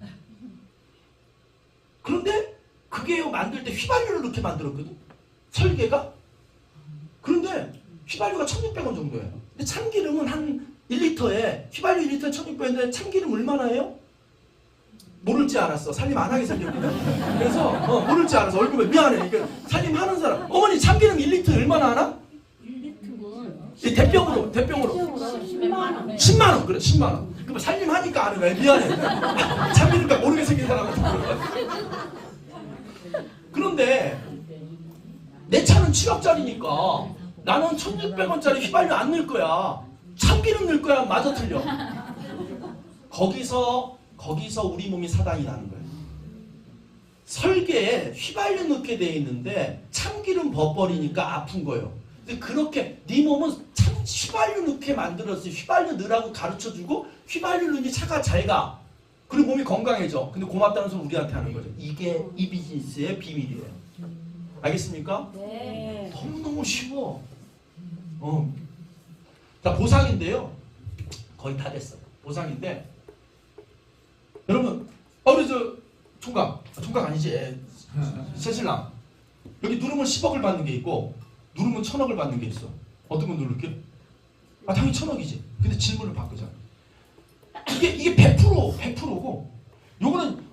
그런데 그게 만들 때 휘발유를 넣게 만들었거든. 설계가. 그런데 휘발유가 1,600원 정도예요. 근데 참기름은 한 1리터에 휘발유 1리터에 1,600원인데 참기름 얼마나 해요? 모를 줄 알았어. 살림 안 하게 생겼거든. 그래서 모를 줄 알았어. 얼굴에 미안해. 그러니까 살림 하는 사람. 어머니 참기름 1리터 얼마나 하나? 1리터는 대병으로 10만 원. 그래 10만 원. 그럼 살림 하니까 아는 거야. 미안해. 참기름값 모르게 생긴 사람한테 그런데 내 차는 7억짜리니까 나는 1,600원짜리 휘발유 안 넣을 거야. 참기름 넣을 거야. 맞아 틀려. 거기서 우리 몸이 사단이 나는 거예요. 설계에 휘발유 넣게 돼 있는데 참기름 버버리니까 아픈 거예요. 근데 그렇게 네 몸은 휘발유 넣게 만들었어. 휘발유 넣으라고 가르쳐주고 휘발유 넣으니 차가 잘 가. 그리고 몸이 건강해져. 근데 고맙다는 소리 우리한테 하는 거죠. 이게 이 비즈니스의 비밀이에요. 알겠습니까? 네. 너무너무 쉬워. 자, 보상인데요. 거의 다 됐어. 보상인데 여러분, 우리 총각 아니지. 새신랑. 여기 누르면 10억을 받는 게 있고 누르면 1,000억을 받는 게 있어. 어떤 거 누를게? 당연히 1,000억이지. 근데 질문을 바꾸자. 이게 100%고 요거는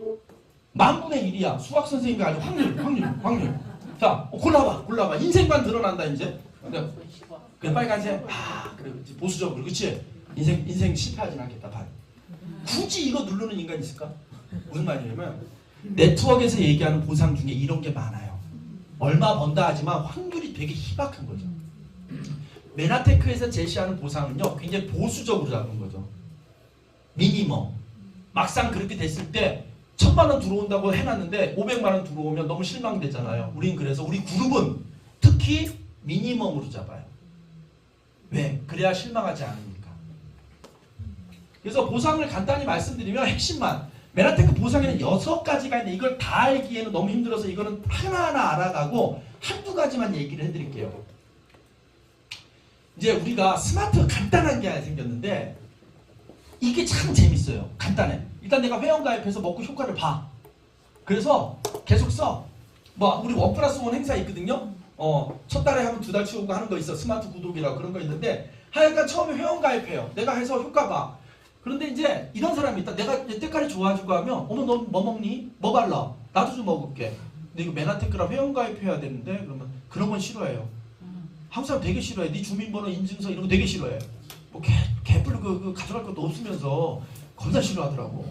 10,000분의 1이야. 수학 선생님이 아주 확률. 자, 골라봐. 인생관 드러난다 이제. 그냥 빨간색. 그래, 보수적으로, 그렇지. 인생 실패하진 않겠다. 반. 굳이 이거 누르는 인간이 있을까? 무슨 말이냐면 네트워크에서 얘기하는 보상 중에 이런 게 많아요. 얼마 번다 하지만 확률이 되게 희박한 거죠. 메나테크에서 제시하는 보상은요, 굉장히 보수적으로 잡은 거죠. 미니멈. 막상 그렇게 됐을 때 1,000만 원 들어온다고 해놨는데 500만 원 들어오면 너무 실망되잖아요. 우린 그래서 우리 그룹은 특히 미니멈으로 잡아요. 왜? 그래야 실망하지 않으니까. 그래서 보상을 간단히 말씀드리면 핵심만. 메나테크 보상에는 6가지가 있는데 이걸 다 알기에는 너무 힘들어서 이거는 하나하나 알아가고 한두 가지만 얘기를 해드릴게요. 이제 우리가 스마트 간단한 게 하나 생겼는데 이게 참 재밌어요. 간단해. 일단 내가 회원가입해서 먹고 효과를 봐. 그래서 계속 써. 뭐 우리 1+1 행사 있거든요. 첫 달에 하면 2달 치우고 하는 거 있어. 스마트 구독이라고 그런 거 있는데 하여간 처음에 회원가입해요. 내가 해서 효과 봐. 그런데 이제 이런 사람이 있다. 내가 때깔이 좋아지고 하면 어머 너 뭐 먹니? 뭐 발라? 나도 좀 먹을게. 근데 이거 메나테크랑 회원가입해야 되는데 그러면 그런 건 싫어해요. 한국 사람 되게 싫어해. 네 주민번호 인증서 이런 거 되게 싫어해. 뭐 개뿔 그 가져갈 것도 없으면서 겁나 싫어하더라고.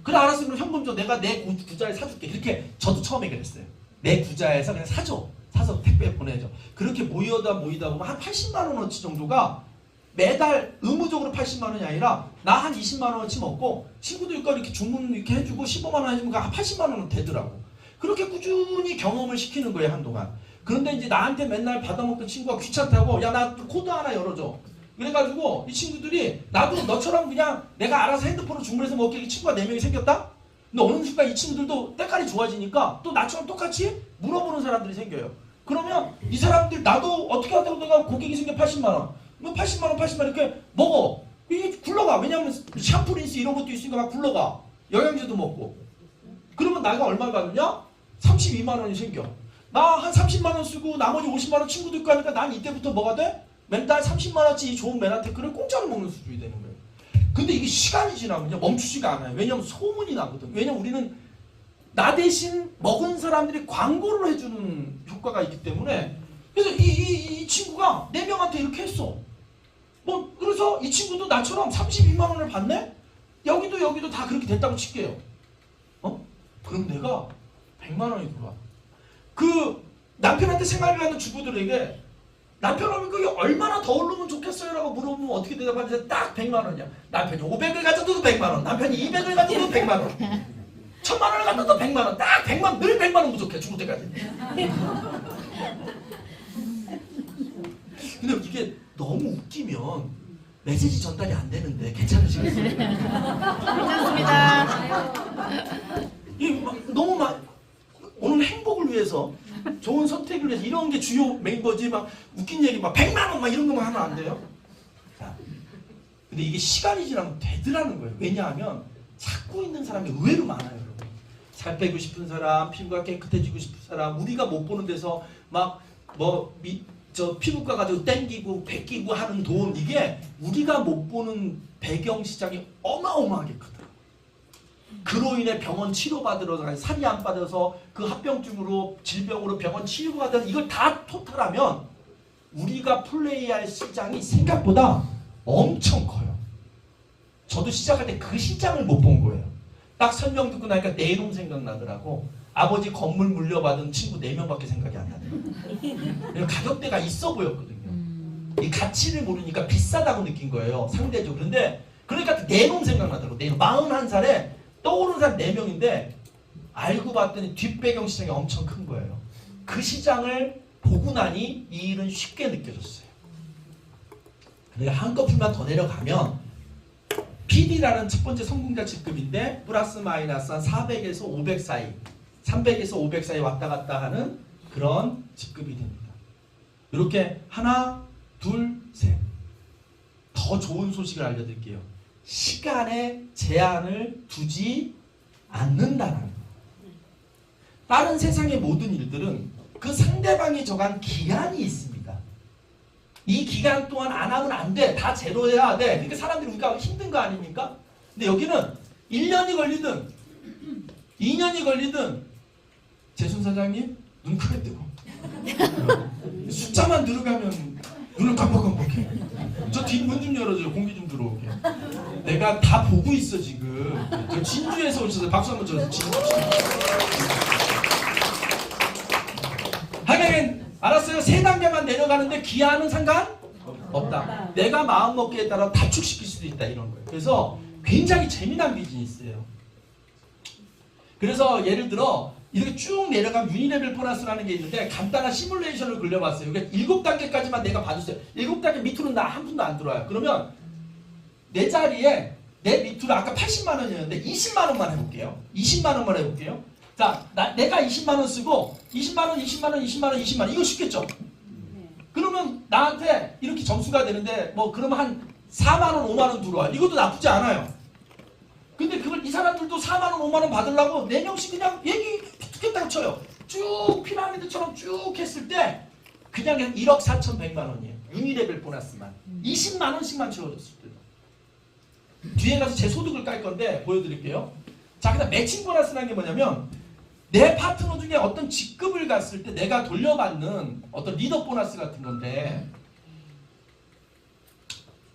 그래 알았어. 그럼 현금 줘. 내가 내 구자에 사줄게. 이렇게 저도 처음에 그랬어요. 내 구자에서 그냥 사줘. 사서 택배 보내줘. 그렇게 모이다 보면 한 80만 원어치 정도가 매달 의무적으로 80만 원이 아니라 나 한 20만 원어치 먹고 친구들 거 이렇게 주문 이렇게 해주고 15만 원 해주면 한 80만 원은 되더라고. 그렇게 꾸준히 경험을 시키는 거예요 한동안. 그런데 이제 나한테 맨날 받아먹던 친구가 귀찮다고 야 나 코드 하나 열어줘. 그래가지고 이 친구들이 나도 너처럼 그냥 내가 알아서 핸드폰으로 주문해서 먹게 친구가 4명이 생겼다? 근데 어느 순간 이 친구들도 때깔이 좋아지니까 또 나처럼 똑같이 물어보는 사람들이 생겨요. 그러면 이 사람들 나도 어떻게 하다가 내가 고객이 생겨 80만 원. 뭐 80만 원 이렇게 먹어. 이게 굴러가. 왜냐면 샴푸 린스 이런 것도 있으니까 막 굴러가. 영양제도 먹고. 그러면 나가 얼마 받느냐? 32만 원이 생겨. 나 한 30만 원 쓰고 나머지 50만 원 친구들 거 하니까 난 이때부터 뭐가 돼? 맨날 30만 원치 좋은 메나테크를 공짜로 먹는 수준이 되는 거예요. 근데 이게 시간이 지나면요 멈추지가 않아요. 왜냐면 소문이 나거든. 왜냐면 우리는 나 대신 먹은 사람들이 광고를 해주는 효과가 있기 때문에 그래서 이 친구가 4명한테 이렇게 했어. 뭐 그래서 이 친구도 나처럼 32만 원을 받네? 여기도 다 그렇게 됐다고 칠게요. 그럼 내가 100만 원이 들어와. 그 남편한테 생활비 하는 주부들에게 남편하면 그게 얼마나 더 오르면 좋겠어요? 라고 물어보면 어떻게 대답하는지 딱 100만 원이야. 남편이 500을 가져도 100만 원. 남편이 200을 가져도 100만 원. 1000만 원을 가져도 100만 원. 딱 100만, 늘 100만 원 부족해. 죽을 때까지. 근데 이게 너무 웃기면 메시지 전달이 안 되는데 괜찮으시겠어요? 괜찮습니다. 너무 오늘 행복을 위해서 좋은 선택을 위해서 이런 게 주요 멤버지 막 웃긴 얘기 막 100만 원 막 이런 거만 하면 안 돼요. 자, 근데 이게 시간이 지나면 되더라는 거예요. 왜냐하면 찾고 있는 사람이 의외로 많아요, 여러분. 살 빼고 싶은 사람, 피부가 깨끗해지고 싶은 사람, 우리가 못 보는 데서 막 저 피부과 가지고 땡기고 베끼고 하는 돈 이게 우리가 못 보는 배경 시장이 어마어마하게 크더라고요. 그로 인해 병원 치료받으러 살이 안 빠져서 그 합병증으로 질병으로 병원 치료받아서 이걸 다 토탈하면 우리가 플레이할 시장이 생각보다 엄청 커요. 저도 시작할 때 그 시장을 못 본 거예요. 딱 설명 듣고 나니까 내 이름 생각나더라고. 아버지 건물 물려받은 친구 4명밖에 생각이 안 나네요. 가격대가 있어 보였거든요. 이 가치를 모르니까 비싸다고 느낀 거예요. 상대적으로. 그런데 그러니까 내 놈 생각나더라고. 내 놈. 41살에 떠오르는 사람 4명인데 알고 봤더니 뒷배경 시장이 엄청 큰 거예요. 그 시장을 보고 나니 이 일은 쉽게 느껴졌어요. 그러니까 한꺼풀만 더 내려가면 PD라는 첫 번째 성공자 직급인데 플러스 마이너스 한 400에서 500 사이 300에서 500 사이 왔다 갔다 하는 그런 직급이 됩니다. 이렇게 하나, 둘, 셋. 더 좋은 소식을 알려드릴게요. 시간에 제한을 두지 않는다는 거. 다른 세상의 모든 일들은 그 상대방이 정한 기한이 있습니다. 이 기간 동안 안 하면 안 돼. 다 제로해야 돼. 그러니까 사람들이 우리가 힘든 거 아닙니까? 근데 여기는 1년이 걸리든 2년이 걸리든 재순 사장님 눈 크게 뜨고 숫자만 늘어가면 눈을 깜빡깜빡해. 저 뒷문 좀 열어줘요. 공기 좀 들어오게. 내가 다 보고 있어 지금. 저 진주에서 오셔서 박수 한번 쳐주세요. 진주. 하긴 알았어요. 세 단계만 내려가는데 기아는 상관 없다. 내가 마음 먹기에 따라 답축시킬 수도 있다 이런 거예요. 그래서 굉장히 재미난 비즈니스예요. 그래서 예를 들어 이렇게 쭉 내려가면 유니레벨 보너스라는 게 있는데 간단한 시뮬레이션을 굴려봤어요. 그러니까 7단계까지만 내가 봐주세요. 7단계 밑으로는 나 한 푼도 안 들어와요. 그러면 내 자리에 내 밑으로 아까 80만 원이었는데 20만 원만 해볼게요. 20만 원만 해볼게요. 자, 내가 20만 원 쓰고 20만 원, 20만 원, 20만 원, 20만 원 이거 쉽겠죠? 그러면 나한테 이렇게 점수가 되는데 뭐 그러면 한 4만 원, 5만 원 들어와. 이것도 나쁘지 않아요. 근데 그걸 이 사람들도 4만 원, 5만 원 받으려고 4명씩 그냥 얘기했다고 쳐요. 쭉 피라미드처럼 쭉 했을 때 그냥 1억 4,100만 원이에요. 유니레벨 보너스만. 20만 원씩만 채워줬을 때. 뒤에 가서 제 소득을 깔 건데 보여드릴게요. 자, 그다음 매칭 보너스라는 게 뭐냐면 내 파트너 중에 어떤 직급을 갔을 때 내가 돌려받는 어떤 리더 보너스 같은 건데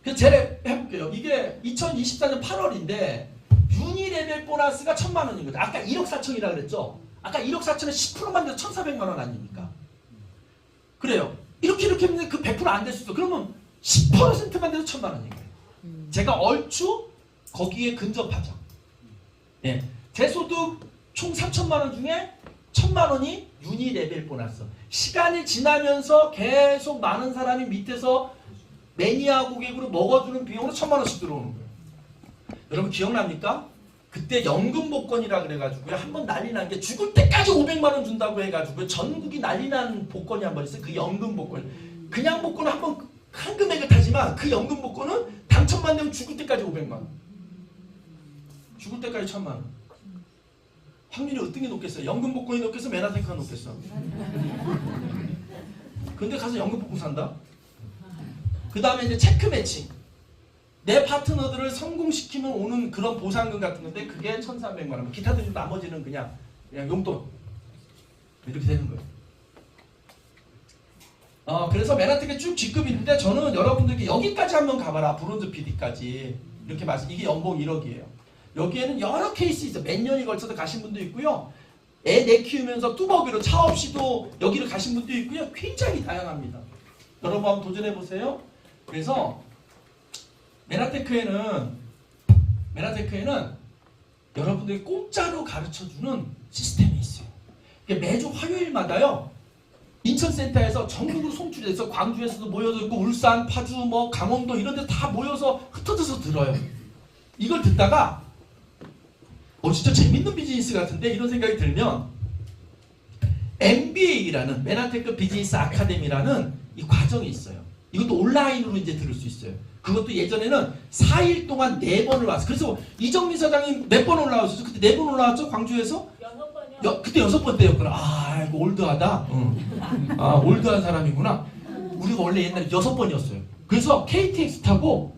그래서 제가 해볼게요. 이게 2024년 8월인데 유니레벨 보너스가 1,000만 원인 거죠. 아까 1억 4천이라 그랬죠. 아까 1억 4천에 10%만 돼도 1,400만 원 아닙니까? 그래요. 이렇게 했는데 그 100% 안 될 수 있어. 그러면 10%만 돼도 1,000만 원인 거예요. 제가 얼추 거기에 근접하죠. 예. 제 소득 총 3천만 원 중에 1,000만 원이 유니레벨 보너스. 시간이 지나면서 계속 많은 사람이 밑에서 매니아 고객으로 먹어주는 비용으로 1,000만 원씩 들어오는 거예요. 여러분 기억납니까? 그때 연금 복권이라 그래가지고요. 한번 난리 난 게 죽을 때까지 500만 원 준다고 해가지고 전국이 난리 난 복권이 한 번 있어요. 그 연금 복권. 그냥 복권은 한번 큰 금액을 타지만 그 연금 복권은 당첨만 되면 죽을 때까지 500만 원. 죽을 때까지 1,000만 원. 확률이 어떤 게 높겠어요? 연금 복권이 높겠어? 메나테크가 높겠어? 근데 가서 연금 복권 산다? 그 다음에 이제 체크 매칭. 내 파트너들을 성공시키면 오는 그런 보상금 같은 건데 그게 1,300만 원. 기타들 나머지는 그냥 용돈. 이렇게 되는 거예요. 그래서 맨하튼에 쭉 직급이 있는데 저는 여러분들께 여기까지 한번 가봐라. 브론즈 PD까지. 이렇게 말씀. 이게 연봉 1억이에요. 여기에는 여러 케이스 있어요. 몇 년이 걸쳐서 가신 분도 있고요. 애 키우면서 뚜벅이로 차 없이도 여기를 가신 분도 있고요. 굉장히 다양합니다. 여러분 한번 도전해보세요. 그래서 메나테크에는 여러분들이 공짜로 가르쳐주는 시스템이 있어요. 매주 화요일마다요. 인천센터에서 전국으로 송출돼서 광주에서도 모여져 있고 울산, 파주, 뭐 강원도 이런 데 다 모여서 흩어져서 들어요. 이걸 듣다가 진짜 재밌는 비즈니스 같은데 이런 생각이 들면 MBA라는 메나테크 비즈니스 아카데미라는 이 과정이 있어요. 이것도 온라인으로 이제 들을 수 있어요. 그것도 예전에는 4일 동안 4번을 왔어. 그래서 이정민 사장님 몇 번 올라왔었죠? 그때 4번 올라왔죠? 광주에서? 6번이요. 그때 6번 때였구나. 이거 올드하다. 올드한 사람이구나. 우리가 원래 옛날에 6번이었어요. 그래서 KTX 타고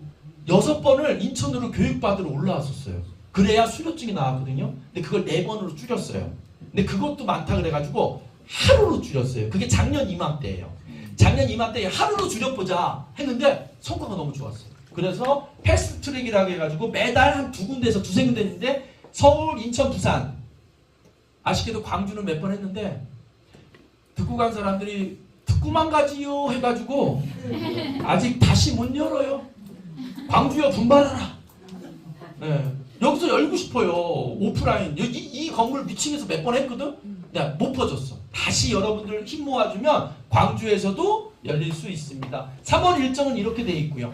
6번을 인천으로 교육받으러 올라왔었어요. 그래야 수료증이 나왔거든요. 근데 그걸 4번으로 줄였어요. 근데 그것도 많다 그래가지고 하루로 줄였어요. 그게 작년 이맘때예요. 작년 이맘때 하루로 줄여보자 했는데 성과가 너무 좋았어요. 그래서 패스트트랙이라고 해가지고 매달 한 2군데에서 2-3군데 있는데 서울, 인천, 부산 아쉽게도 광주는 몇 번 했는데 듣고 간 사람들이 듣고만 가지요 해가지고 아직 다시 못 열어요. 광주여 분발하라. 네. 여기서 열고 싶어요. 오프라인. 이 건물 미층에서 몇 번 했거든? 네, 못 퍼졌어. 다시 여러분들 힘 모아주면 광주에서도 열릴 수 있습니다. 3월 일정은 이렇게 돼 있고요.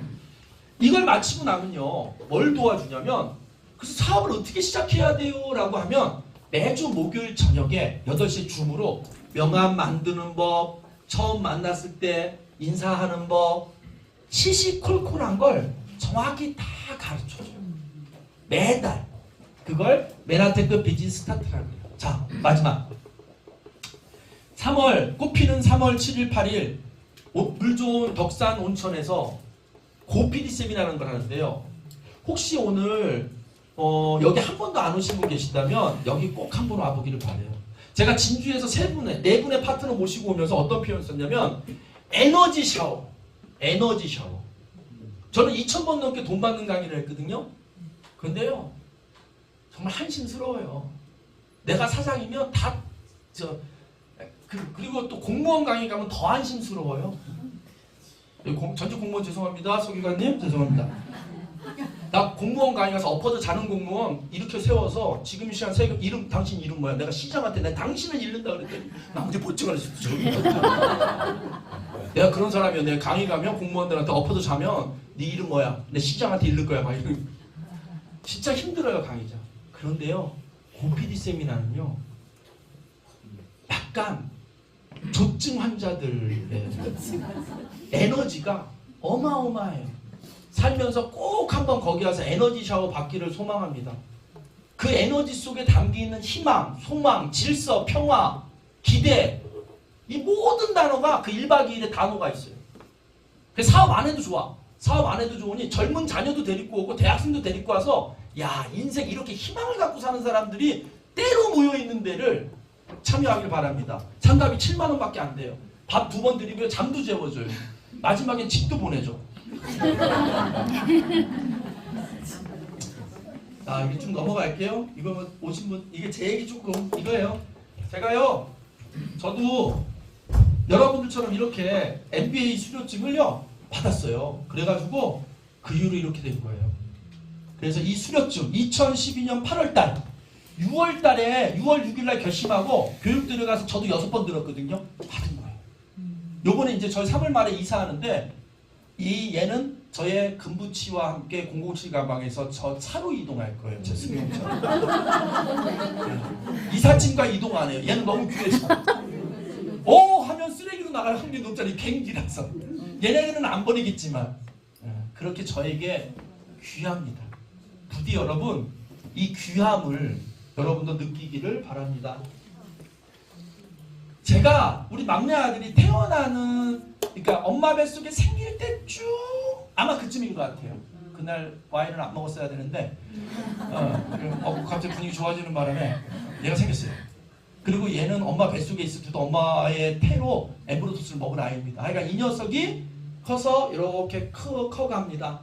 이걸 마치고 나면요. 뭘 도와주냐면 그래서 사업을 어떻게 시작해야 돼요? 라고 하면 매주 목요일 저녁에 8시에 줌으로 명함 만드는 법, 처음 만났을 때 인사하는 법, 시시콜콜한 걸 정확히 다 가르쳐줘요. 매달. 그걸 메나테크 비즈니스 스타트라고 해요. 자, 마지막. 3월, 꽃피는 3월 7일, 8일 물 좋은 덕산 온천에서 고PD 세미나라는 걸 하는데요. 혹시 오늘 여기 한 번도 안 오신 분 계시다면 여기 꼭 한 번 와보기를 바래요. 제가 진주에서 4분의 파트너 모시고 오면서 어떤 표현을 썼냐면 에너지 샤워. 에너지 샤워. 저는 2,000번 넘게 돈 받는 강의를 했거든요. 근데요, 정말 한심스러워요. 내가 사장이면 그리고 또 공무원 강의 가면 더 한심스러워요. 전직 공무원 죄송합니다. 서기관님 죄송합니다. 나 공무원 강의 가서 엎어져 자는 공무원 이렇게 세워서 지금 이 시간 세금 이름 당신 이름 뭐야? 내가 시장한테 내가 당신을 잃는다 그랬더니 나머지 보증을 했어. 내가 그런 사람이야. 내가 강의 가면 공무원들한테 엎어져 자면 네 이름 뭐야? 내 시장한테 잃을 거야. 막 이런. 진짜 힘들어요 강의자. 그런데요 고PD 세미나는요 약간 조증 환자들의 에너지가 어마어마해요. 살면서 꼭 한번 거기 가서 에너지 샤워 받기를 소망합니다. 그 에너지 속에 담기는 희망, 소망, 질서, 평화, 기대 이 모든 단어가 그 1박 2일의 단어가 있어요. 그래서 사업 안 해도 좋아. 사업 안 해도 좋으니 젊은 자녀도 데리고 오고 대학생도 데리고 와서 야 인생 이렇게 희망을 갖고 사는 사람들이 때로 모여있는 데를 참여하길 바랍니다. 참가비 7만 원밖에 안 돼요. 밥 2번 드리고요. 잠도 재워줘요. 마지막엔 집도 보내줘. 이게 좀 넘어갈게요. 이거 오신 분 이게 제 얘기 조금 이거예요. 제가요 저도 여러분들처럼 이렇게 MBA 수료증을요 받았어요. 그래가지고 그 이후로 이렇게 된 거예요. 그래서 이 수료증 2012년 8월달 6월달에 6월 6일날 결심하고 교육 들어가서 저도 6번 들었거든요. 받은 거예요. 요번에 이제 저희 3월 말에 이사하는데 얘는 저의 금부치와 함께 007 가방에서 저 차로 이동할 거예요. 제 승용차로. 이삿짐과 이동 안 해요. 얘는 너무 귀해서. 하면 쓰레기로 나갈 확률이 높잖아요. 갱기라서. 얘네는 안 버리겠지만 그렇게 저에게 귀합니다. 부디 여러분 이 귀함을 여러분도 느끼기를 바랍니다. 제가 우리 막내 아들이 태어나는 그러니까 엄마 뱃속에 생길 때쯤 아마 그쯤인 것 같아요. 그날 와인을 안 먹었어야 되는데 갑자기 분위기 좋아지는 바람에 얘가 생겼어요. 그리고 얘는 엄마 뱃속에 있을 때도 엄마의 태로 엠브로토스를 먹은 아이입니다. 그러니까 이 녀석이 커서 이렇게 커갑니다.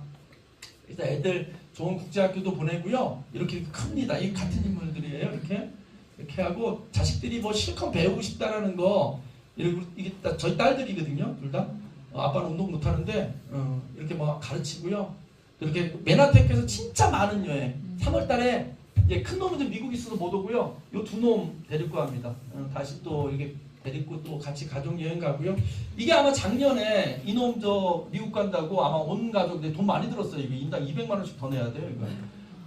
일단 애들 좋은 국제학교도 보내고요. 이렇게 큽니다. 이 같은 인물들이에요. 이렇게 하고 자식들이 뭐 실컷 배우고 싶다라는 거 이게 저희 딸들이거든요. 둘 다. 아빠는 운동 못하는데 이렇게 뭐 가르치고요. 이렇게 메나텍에서 진짜 많은 여행. 3월달에 이제 큰 놈은 좀 미국 있어서 못 오고요. 요 2놈 데리고 갑니다. 다시 또 이렇게 데리고 또 같이 가족 여행 가고요. 이게 아마 작년에 이놈 저 미국 간다고 아마 온 가족들 돈 많이 들었어요. 이게 인당 200만 원씩 더 내야 돼요. 이거.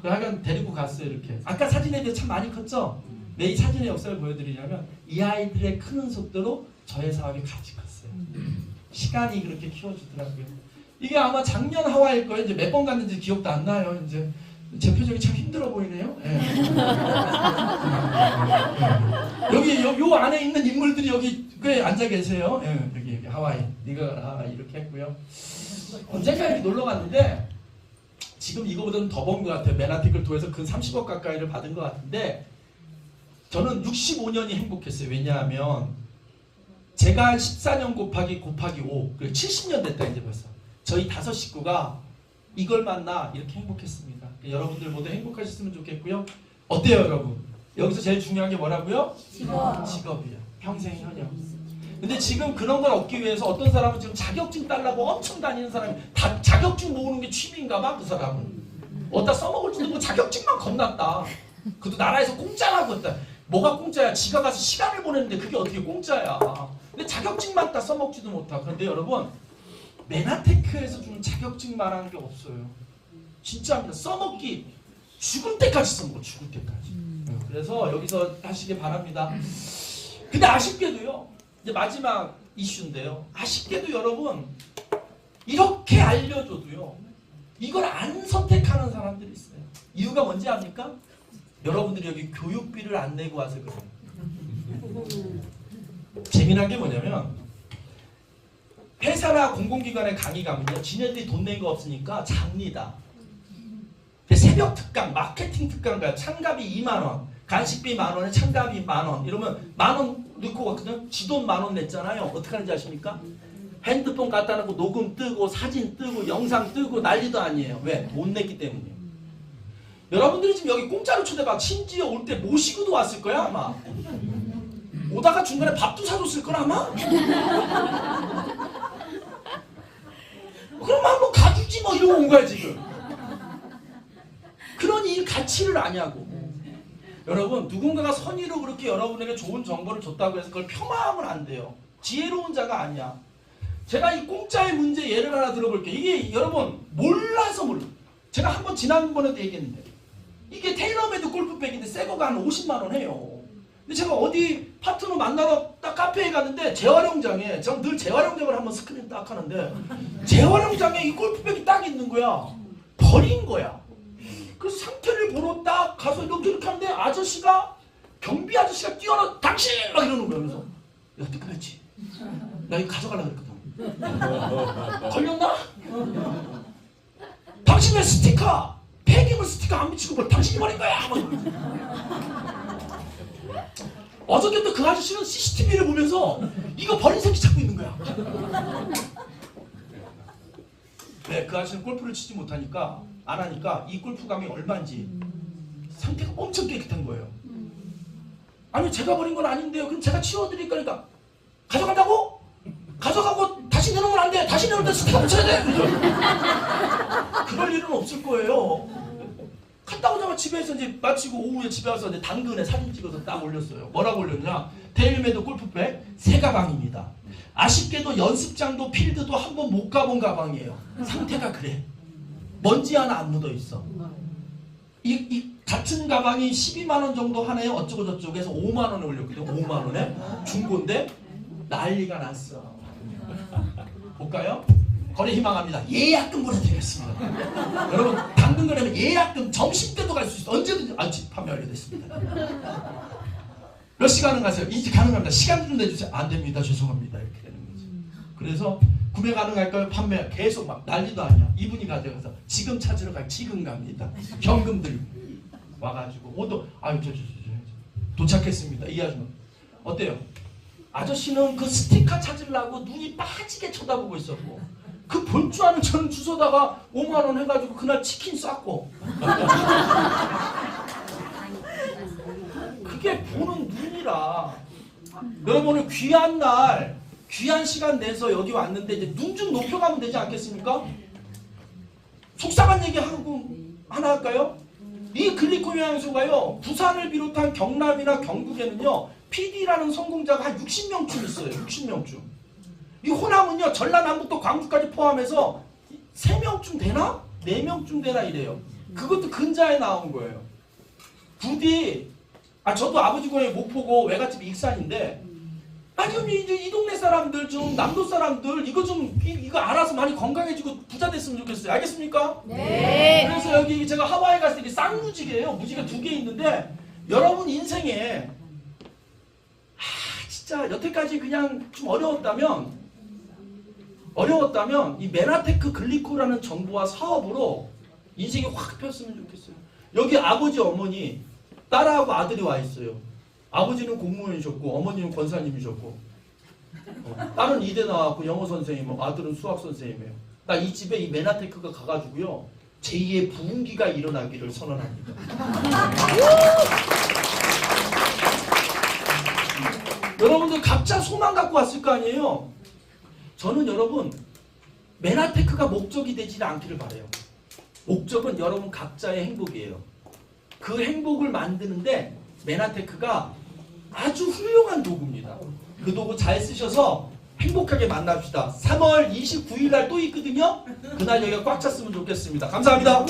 하여간 데리고 갔어요. 이렇게. 아까 사진에 비해 참 많이 컸죠? 왜 이 사진의 역사를 보여드리냐면 이 아이들의 크는 속도로 저의 사업이 같이 컸어요. 시간이 그렇게 키워주더라고요. 이게 아마 작년 하와이일 거예요. 이제 몇 번 갔는지 기억도 안 나요. 이제 제 표정이 참 힘들어 보이네요. 네. 여기 요 안에 있는 인물들이 여기 꽤 앉아 계세요. 네, 여기 하와이. 네가 이렇게 했고요. 언젠가 이렇게 놀러 갔는데 지금 이거보다는 더 번 것 같아요. 맨하탄을 통해서 근 30억 가까이를 받은 것 같은데 저는 65년이 행복했어요. 왜냐하면 제가 14년 곱하기 5 그리고 70년 됐다 이제 벌써. 저희 5 식구가 이걸 만나 이렇게 행복했습니다. 여러분들 모두 행복하셨으면 좋겠고요. 어때요 여러분? 여기서 제일 중요한 게 뭐라고요? 직업이요. 평생 현역. 근데 지금 그런 걸 얻기 위해서 어떤 사람은 지금 자격증 따려고 엄청 다니는 사람이 다 자격증 모으는 게 취미인가 봐. 그 사람은. 어디다 써먹을지도 모르고 자격증만 겁났다. 그것도 나라에서 공짜라고 했다. 뭐가 공짜야? 지가 가서 시간을 보냈는데 그게 어떻게 공짜야. 근데 자격증만 다 써먹지도 못하고. 그런데 여러분 메나테크에서 주는 자격증만한 게 없어요. 진짜입니다. 써먹기 죽을 때까지 써먹어. 죽을 때까지. 그래서 여기서 하시길 바랍니다. 근데 아쉽게도요. 이제 마지막 이슈인데요. 아쉽게도 여러분 이렇게 알려줘도요. 이걸 안 선택하는 사람들이 있어요. 이유가 뭔지 압니까? 여러분들이 여기 교육비를 안 내고 와서 그래요. 재미난 게 뭐냐면 회사나 공공기관에 강의 가면요. 지네들이 돈 낸 거 없으니까 잡니다. 새벽 특강, 마케팅 특강 가요. 참가비 2만 원, 간식비 1만 원에 참가비 1만 원. 이러면 1만 원 넣고 갔거든요. 지 돈 1만 원 냈잖아요. 어떻게 하는지 아십니까? 핸드폰 갖다 놓고 녹음 뜨고 사진 뜨고 영상 뜨고 난리도 아니에요. 왜? 못 냈기 때문이에요. 여러분들이 지금 여기 공짜로 초대받아 심지어 올 때 모시고도 왔을 거야 아마. 오다가 중간에 밥도 사줬을 거라 아마. 그럼 한번 가주지 뭐 이러고 온 거야 지금. 그러니 이 가치를 아냐고. 여러분 누군가가 선의로 그렇게 여러분에게 좋은 정보를 줬다고 해서 그걸 폄하하면 안 돼요. 지혜로운 자가 아니야. 제가 이 공짜의 문제 예를 하나 들어볼게요. 이게 여러분 몰라서 몰라. 제가 한번 지난번에도 얘기했는데 이게 테일러메이드 골프백인데 새 거가 한 50만 원 해요. 근데 제가 어디 파트너 만나러 딱 카페에 갔는데 재활용장에 저는 늘 재활용장을 한번 스크린 딱 하는데 재활용장에 이 골프백이 딱 있는 거야. 버린 거야. 그래서 상태를 보러 딱 가서 이렇게 하는데 아저씨가 경비 아저씨가 뛰어나 당신 막 이러는 거야. 그래서 야 뜨끈했지. 나 이거 가져가려고 그랬거든. 걸렸나? 당신 왜 스티커 폐기물 스티커 안 미치고 뭘 당신이 버린 거야? 어저께 또 그 아저씨는 CCTV를 보면서 이거 버린 새끼 찾고 있는 거야. 네, 그 아저씨는 골프를 치지 못하니까 안 하니까 이 골프감이 얼마인지 상태가 엄청 깨끗한 거예요. 아니 제가 버린 건 아닌데요. 그럼 제가 치워드릴 거니까 가져간다고? 가져가고 다시 내놓으면 안 돼. 다시 내놓을 때 스티커 붙여야 돼. 그죠? 그럴 일은 없을 거예요. 갔다 오자마자 집에서 이제 마치고 오후에 집에 와서 이제 당근에 사진 찍어서 딱 올렸어요. 뭐라고 올렸냐? 테일러메이드 골프백 새 가방입니다. 아쉽게도 연습장도 필드도 한 번 못 가본 가방이에요. 상태가 그래. 먼지 하나 안 묻어 있어. 이 같은 가방이 12만 원 정도 하네요. 어쩌고 저쩌고 해서 5만 원에 올렸거든요. 5만 원에 중고인데 난리가 났어. 볼까요? 거래 희망합니다. 예약금 보내드리겠습니다. 여러분 당근 거래면 예약금 점심때도 갈 수 있어. 언제든지 판매 완료됐습니다. 몇 시간은 가세요? 이제 가능합니다. 시간 좀 내주세요. 안 됩니다. 죄송합니다. 이렇게 되는 거지. 그래서 구매 가능할까요? 판매 계속 막 난리도 아니야. 이분이 가져가서 지금 찾으러 갈 지금 갑니다. 현금들 와가지고 오도 아유 저 도착했습니다. 이 아줌마 어때요? 아저씨는 그 스티커 찾으려고 눈이 빠지게 쳐다보고 있었고 그 볼 줄 아는 저는 주워다가 5만 원 해가지고 그날 치킨 쌌고 그게 보는 눈이라. 여러분 오늘 귀한 날 귀한 시간 내서 여기 왔는데 이제 눈 좀 높여가면 되지 않겠습니까? 속상한 얘기 하나 할까요? 이 글리코미 향수가요 부산을 비롯한 경남이나 경북에는요 PD라는 성공자가 한 60명쯤 있어요. 60명쯤. 이 호남은요 전라남부터 광주까지 포함해서 3명쯤 되나? 4명쯤 되나 이래요. 그것도 근자에 나온 거예요. 부디 저도 아버지 고향이 목포고 외갓집 익산인데 좀 이 동네 사람들 좀 남도 사람들 이거 알아서 많이 건강해지고 부자 됐으면 좋겠어요. 알겠습니까? 네. 그래서 여기 제가 하와이 갔을 때 쌍무지개예요. 무지개 2개 있는데 여러분 인생에 진짜 여태까지 그냥 좀 어려웠다면 이 메나테크 글리코라는 정보와 사업으로 인생이 확 폈으면 좋겠어요. 여기 아버지 어머니 딸하고 아들이 와 있어요. 아버지는 공무원이셨고 어머니는 권사님이셨고 딸은 이대 나왔고 영어 선생님, 아들은 수학 선생님이에요. 나 이 집에 이 메나테크가 가가지고요 제2의 부흥기가 일어나기를 선언합니다. 여러분들 각자 소망 갖고 왔을 거 아니에요. 저는 여러분 메나테크가 목적이 되지 않기를 바라요. 목적은 여러분 각자의 행복이에요. 그 행복을 만드는데 메나테크가 아주 훌륭한 도구입니다. 그 도구 잘 쓰셔서 행복하게 만납시다. 3월 29일 날 또 있거든요. 그날 여기가 꽉 찼으면 좋겠습니다. 감사합니다.